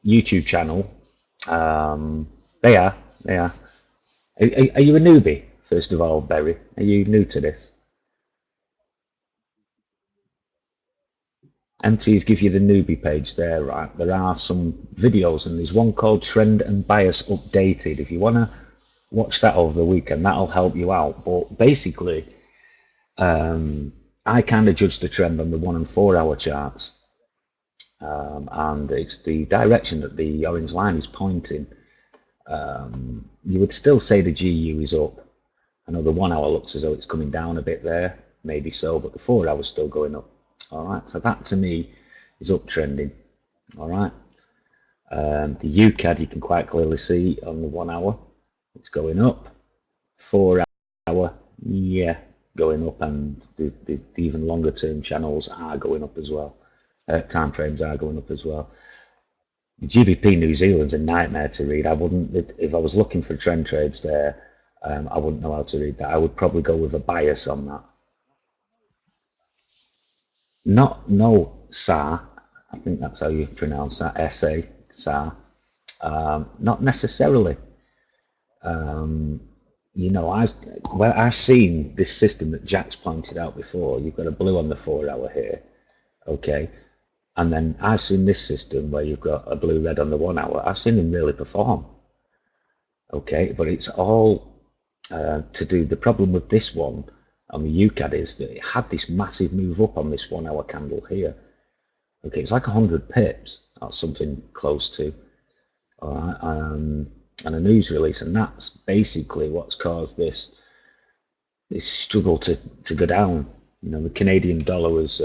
YouTube channel. They are. Are you a newbie? First of all, Barry, are you new to this? Entries give you the newbie page there, right? There are some videos, and there's one called Trend and Bias Updated. If you want to watch that over the weekend, that'll help you out. But basically, I kind of judge the trend on the 1 and 4 hour charts, and it's the direction that the orange line is pointing. You would still say the GU is up. I know the 1 hour looks as though it's coming down a bit there, maybe so, but the 4 hour is still going up. All right, so that to me is uptrending. All right, the UCAD you can quite clearly see on the 1 hour, it's going up. 4 hour, yeah, going up, and the even longer term channels are going up as well. Time frames are going up as well. The GBP New Zealand's a nightmare to read. I wouldn't, if I was looking for trend trades there, I wouldn't know how to read that. I would probably go with a bias on that. No, SAR, I think that's how you pronounce that, S-A, SAR. Not necessarily. You know, I've seen this system that Jack's pointed out before. You've got a blue on the 4 hour here, okay? And then I've seen this system where you've got a blue red on the 1 hour. I've seen them really perform, okay? But it's all to do. The problem with this one on the UCAD is that it had this massive move up on this 1 hour candle here. Okay, it's like 100 pips or something close to. All right, and a news release, and that's basically what's caused this struggle to go down. You know, the Canadian dollar was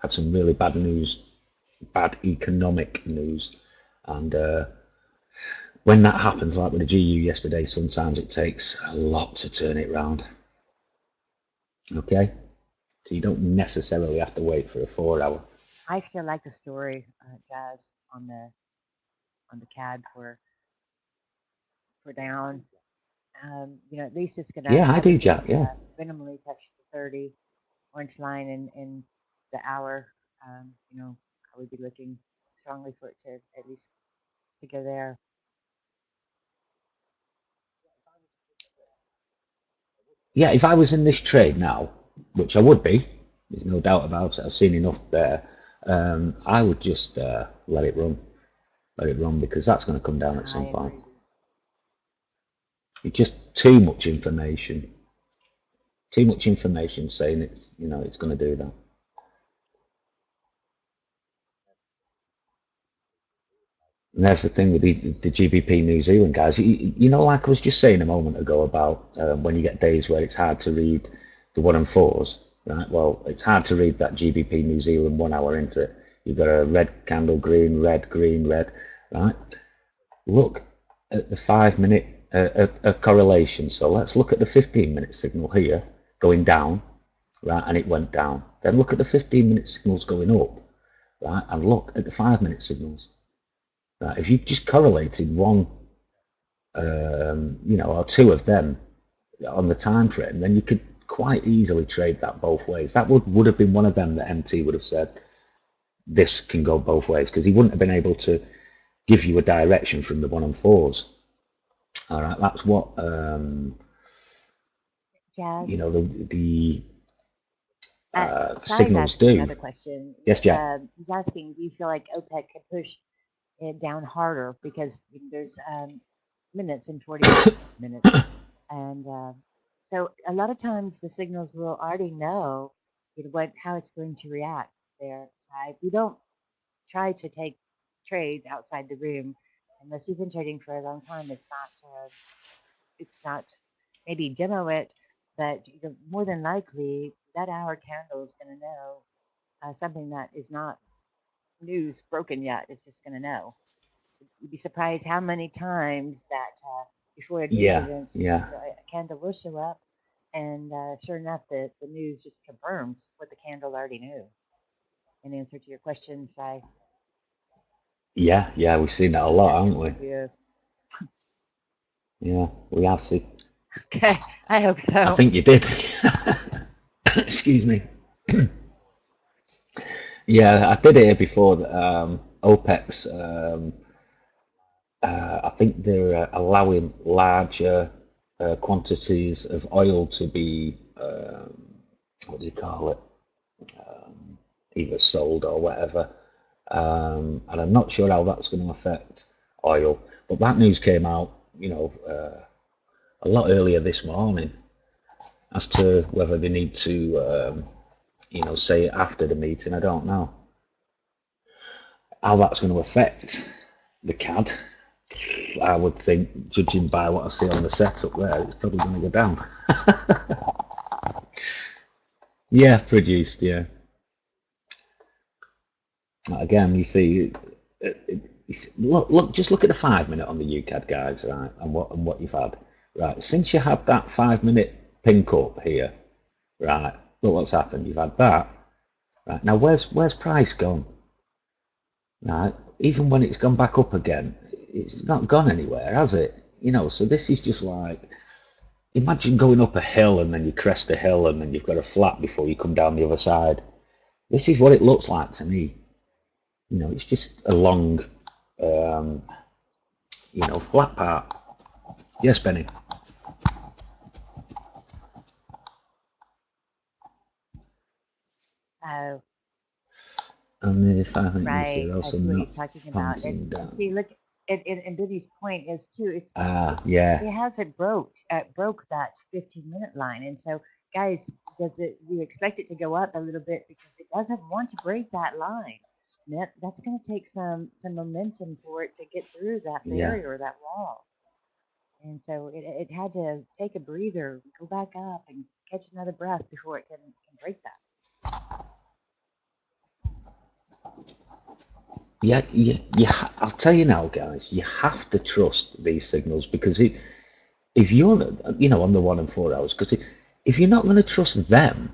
had some really bad news, bad economic news, and when that happens, like with the GU yesterday, sometimes it takes a lot to turn it round. Okay, so you don't necessarily have to wait for a 4 hour. I still like the story, Jazz, on the CAD for down. You know, at least it's gonna. Yeah, I do, Jack. Yeah. Minimally touch the 30 orange line in the hour. You know, I would be looking strongly for it to at least to go there. Yeah, if I was in this trade now, which I would be, there's no doubt about it. I've seen enough there. I would just let it run, because that's going to come down at some point. It's just too much information saying it's, you know, it's going to do that. And that's the thing with the GBP New Zealand guys. You know, like I was just saying a moment ago about when you get days where it's hard to read the 1 and 4s, right? Well, it's hard to read that GBP New Zealand 1 hour into it. You've got a red candle, green, red, right? Look at the 5 minute correlation. So let's look at the 15-minute signal here going down, right? And it went down. Then look at the 15-minute signals going up, right? And look at the 5-minute signals. Right, if you just correlated one, you know, or two of them on the time frame, then you could quite easily trade that both ways. That would have been one of them that MT would have said this can go both ways, because he wouldn't have been able to give you a direction from the 1 and 4s. All right, that's what Jazz. you know, the signals do. Another question. Yes, Jack. He's asking, do you feel like OPEC could push it down harder, because there's minutes and 40 minutes, and so a lot of times the signals will already know, you know, how it's going to react there. So we don't try to take trades outside the room unless you've been trading for a long time. It's not maybe demo it, but more than likely that hour candle is going to know something that is not news broken yet. It's just going to know. You'd be surprised how many times that before a news event, a candle will show up, and sure enough, the news just confirms what the candle already knew. In answer to your question, Si. Yeah, we've seen that a lot, haven't we? Yeah. Yeah, we have seen. Okay, I hope so. I think you did. Excuse me. Yeah, I did hear before that OPEC's, I think they're allowing larger quantities of oil to be, what do you call it, either sold or whatever. And I'm not sure how that's going to affect oil. But that news came out, you know, a lot earlier this morning as to whether they need to, you know, say it after the meeting. I don't know how that's going to affect the CAD. I would think, judging by what I see on the setup there, it's probably going to go down. Yeah, produced, yeah. Again, you see, just look at the 5 minute on the UCAD, guys, right, and what you've had, right. Since you had that 5 minute pink up here, right? But what's happened? You've had that, right? Now where's price gone? Right? Even when it's gone back up again, it's not gone anywhere, has it? You know, so this is just like, imagine going up a hill and then you crest a hill and then you've got a flat before you come down the other side. This is what it looks like to me. You know, it's just a long, um, flat part. Yes, Benny. Oh, And if I think you should right. I also see what not he's talking about. bouncing And down. see, look, and Bibby's point is too, Ah, it's, yeah, it hasn't broke that 15-minute line. And so, guys, you expect it to go up a little bit because it doesn't want to break that line. And that's going to take some momentum for it to get through that yeah. barrier, that wall. And so it had to take a breather, go back up, and catch another breath before it can break that. Yeah, I'll tell you now, guys, you have to trust these signals because if you're, on the 1 and 4 hours, because if you're not going to trust them,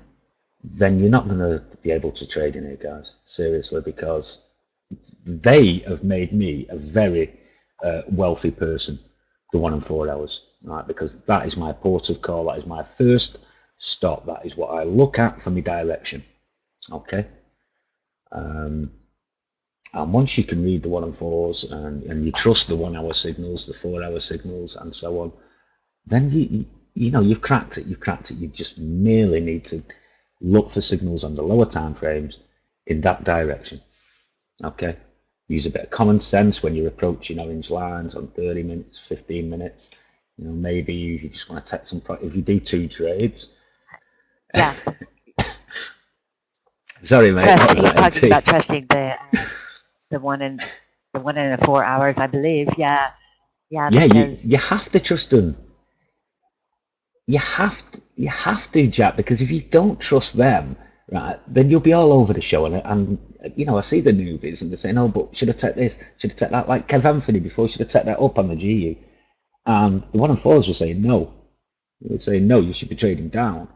then you're not going to be able to trade in it, guys. Seriously, because they have made me a very wealthy person, the 1 and 4 hours, right? Because that is my port of call. That is my first stop. That is what I look at for my direction. Okay. And once you can read the 1 and 4s and you trust the 1 hour signals, the 4 hour signals, and so on, then you've cracked it. You've cracked it. You just merely need to look for signals on the lower time frames in that direction. Okay. Use a bit of common sense when you're approaching orange lines on 30 minutes, 15 minutes. Maybe if you just want to take some, if you do 2 trades. Yeah. Sorry, mate. Trust. What was He's that, talking MT? about trusting the one in the 4 hours, I believe. Yeah, yeah, Yeah, because you have to trust them. You have to, Jack, because if you don't trust them, right, then you'll be all over the show. And I see the newbies and they're saying, "Oh, but should have taken this, should have taken that." Like Kev Anthony before, should have taken that up on the GU. And the 1 and 4s were saying no. They were saying no, you should be trading down.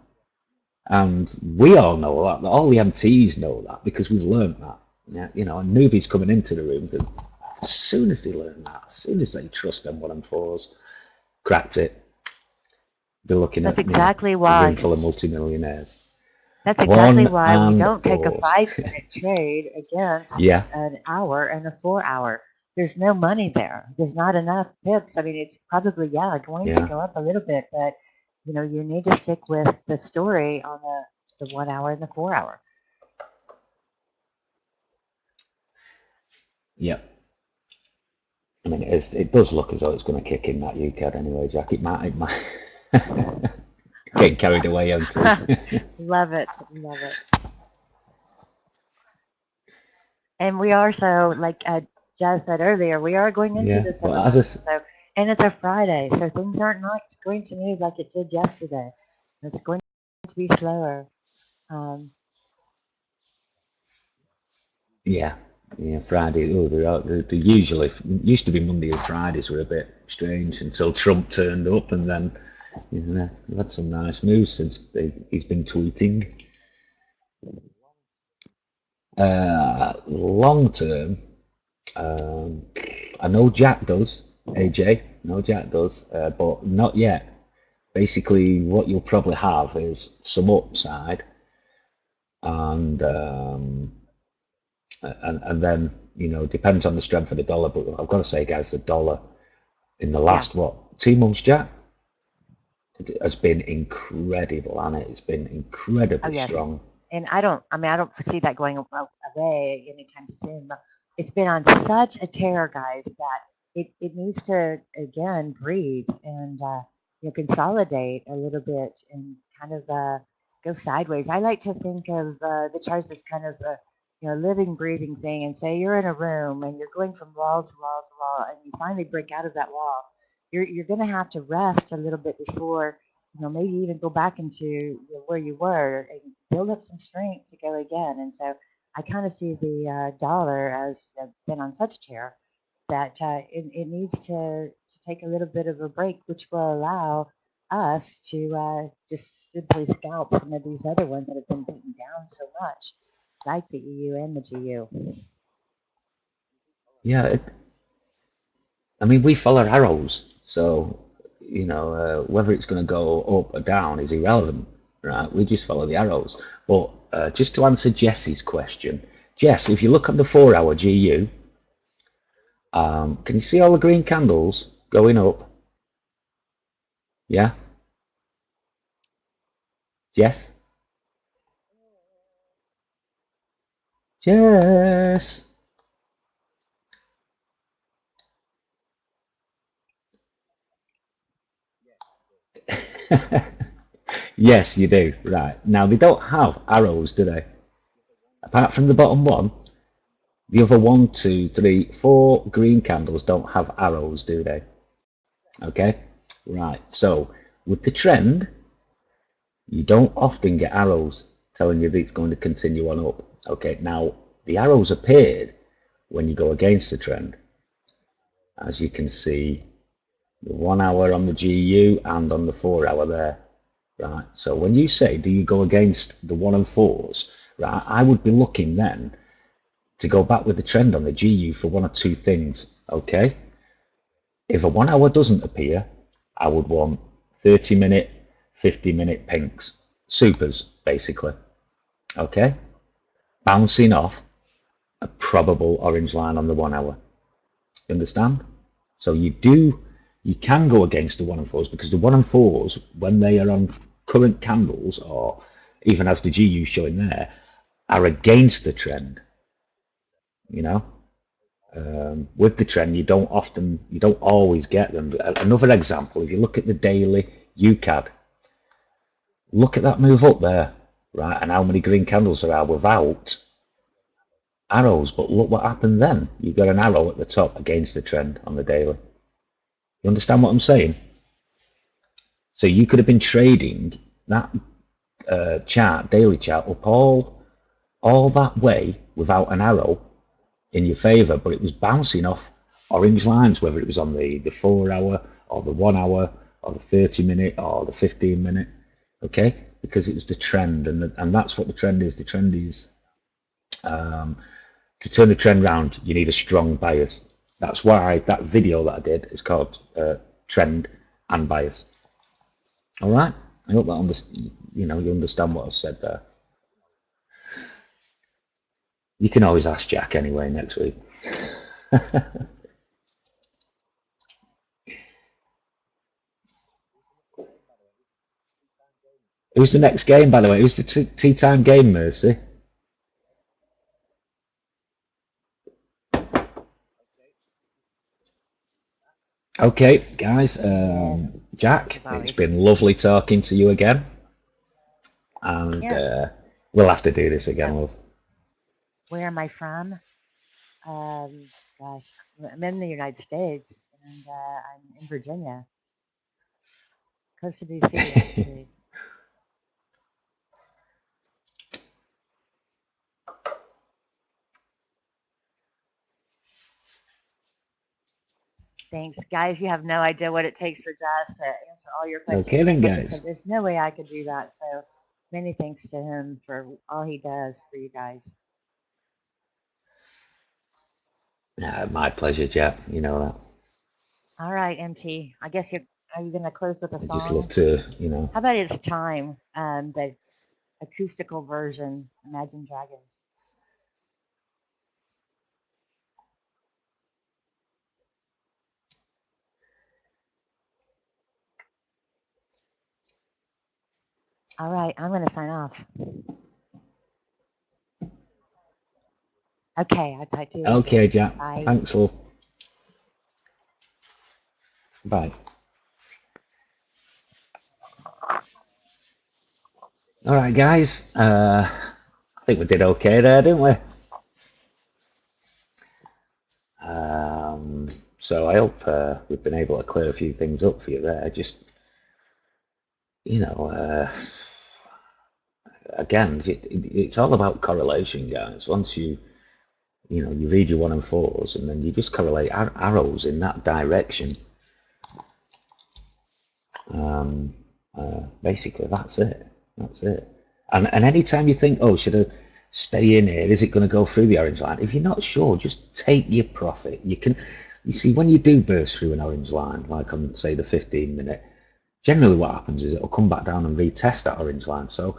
And we all know that. All the MTs know that because we've learned that. Yeah, and newbies coming into the room, as soon as they learn that, as soon as they trust them 1 and 4s, cracked it. They're looking that's at exactly a room why. full of multimillionaires. That's exactly One why we and don't take a fours. 5-minute trade against Yeah, an hour and a 4 hour. There's no money there. There's not enough pips. I mean, it's probably going to yeah, go up a little bit, but you need to stick with the story on the 1 hour and the 4 hour. yeah. I mean, it does look as though it's going to kick in that UCAD anyway, Jack. It might. Getting carried away, empty. Love it, love it. And we are like Jazz said earlier, we are going into Yeah, the but summer months. So, and it's a Friday, so things aren't not going to move like it did yesterday. It's going to be slower. Um, yeah, Friday. Oh, they usually used to be Monday and Fridays were a bit strange until Trump turned up, and then we've had some nice moves since he's been tweeting. Long term, I know Jacq does. AJ, no, Jacq does, but not yet. Basically, what you'll probably have is some upside, and and then depends on the strength of the dollar. But I've got to say, guys, the dollar in the yeah. last 2 months, Jacq, it has been incredible, and it's been Oh incredibly yes. strong. And I don't see that going away anytime soon. But it's been on such a tear, guys, that it needs to again breathe and consolidate a little bit and kind of go sideways. I like to think of the charts as kind of a living, breathing thing. And say you're in a room and you're going from wall to wall to wall, and you finally break out of that wall. You're going to have to rest a little bit before maybe even go back into where you were and build up some strength to go again. And so I kind of see the dollar as been on such a tear that it needs to take a little bit of a break, which will allow us to just simply scalp some of these other ones that have been beaten down so much, like the EU and the GU. Yeah, I mean, we follow arrows, so you know whether it's going to go up or down is irrelevant, right? We just follow the arrows. But just to answer Jess's question, Jess, if you look at the 4-hour GU, can you see all the green candles going up? Yeah, Jess, Jess. Yes, you do. Right. Now, they don't have arrows, do they? Apart from the bottom one, the other 1, 2, 3, 4 green candles don't have arrows, do they? Okay. Right. So, with the trend, you don't often get arrows telling you that it's going to continue on up. Okay. Now, the arrows appeared when you go against the trend. As you can see, the 1 hour on the GU and on the 4 hour there. Right, so when you say, do you go against the 1 and 4s, right, I would be looking then to go back with the trend on the GU for 1 or 2 things, okay? If a 1 hour doesn't appear, I would want 30-minute, 50-minute pinks, supers, basically, okay? Bouncing off a probable orange line on the 1 hour, you understand? So you can go against the 1 and 4s because the 1 and 4s, when they are on current candles, or even as the GU showing there, are against the trend. You know, with the trend, you don't always get them. Another example, if you look at the daily UCAD, look at that move up there, right, and how many green candles there are without arrows. But look what happened then. You got an arrow at the top against the trend on the daily. You understand what I'm saying? So you could have been trading that chart, daily chart, up all that way without an arrow in your favour, but it was bouncing off orange lines, whether it was on the 4 hour or the 1 hour or the 30-minute or the 15-minute, okay? Because it was the trend, and that's what the trend is. The trend is to turn the trend round, you need a strong bias. That's why that video that I did is called Trend and Bias. All right, I hope that you understand what I've said there. You can always ask Jacq anyway next week. Who's the next game, by the way? Who's the tea time game, Mercy? Okay, guys. Yes, Jacq, as it's always. been lovely talking to you again, and Yes. we'll have to do this again, love. Where am I from? Gosh, I'm in the United States, and I'm in Virginia, close to DC, actually. Thanks, guys. You have no idea what it takes for Jazz to answer all your questions. Okay then, Like I guys. said, there's no way I could do that. So many thanks to him for all he does for you guys. My pleasure, Jacq. You know that. All right, MT. I guess are you gonna close with a I just song? love to, How about It's Time? The acoustical version, Imagine Dragons. All right, I'm gonna sign off. Okay, I'll talk to you later. Okay, Jacq. Bye. Thanks, love. Bye. All right, guys. I think we did okay there, didn't we? So I hope we've been able to clear a few things up for you there. Just, again, it's all about correlation, guys. Once you read your 1 and 4s, and then you just correlate arrows in that direction. Basically, that's it. That's it. And anytime you think, oh, should I stay in here? Is it going to go through the orange line? If you're not sure, just take your profit. You see, when you do burst through an orange line, like on say the 15-minute, generally what happens is it'll come back down and retest that orange line. So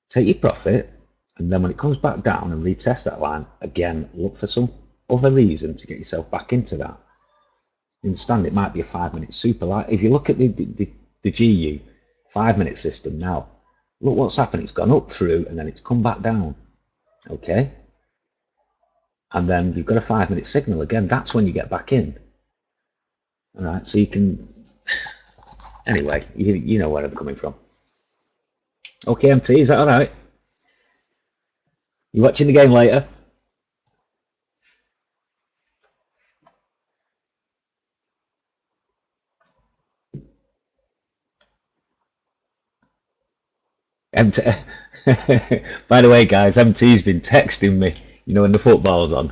take your profit, and then when it comes back down and retest that line again, look for some other reason to get yourself back into that. You understand? It might be a 5-minute super. Like if you look at the GU 5-minute system now, look what's happened. It's gone up through and then it's come back down. Okay, and then you've got a 5-minute signal again. That's when you get back in. All right, so you can. Anyway, you know where I'm coming from. Okay, MT, is that all right? You watching the game later? MT. By the way, guys, MT's been texting me. You know when the football's on.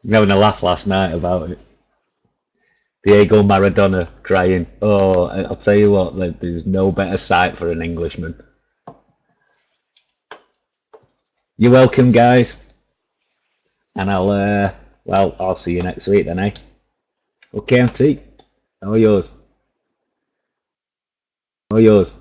We having a laugh last night about it. Diego Maradona crying. Oh, I'll tell you what, there's no better sight for an Englishman. You're welcome, guys. And I'll see you next week then, eh? Okay, MT. How are yours? How are yours?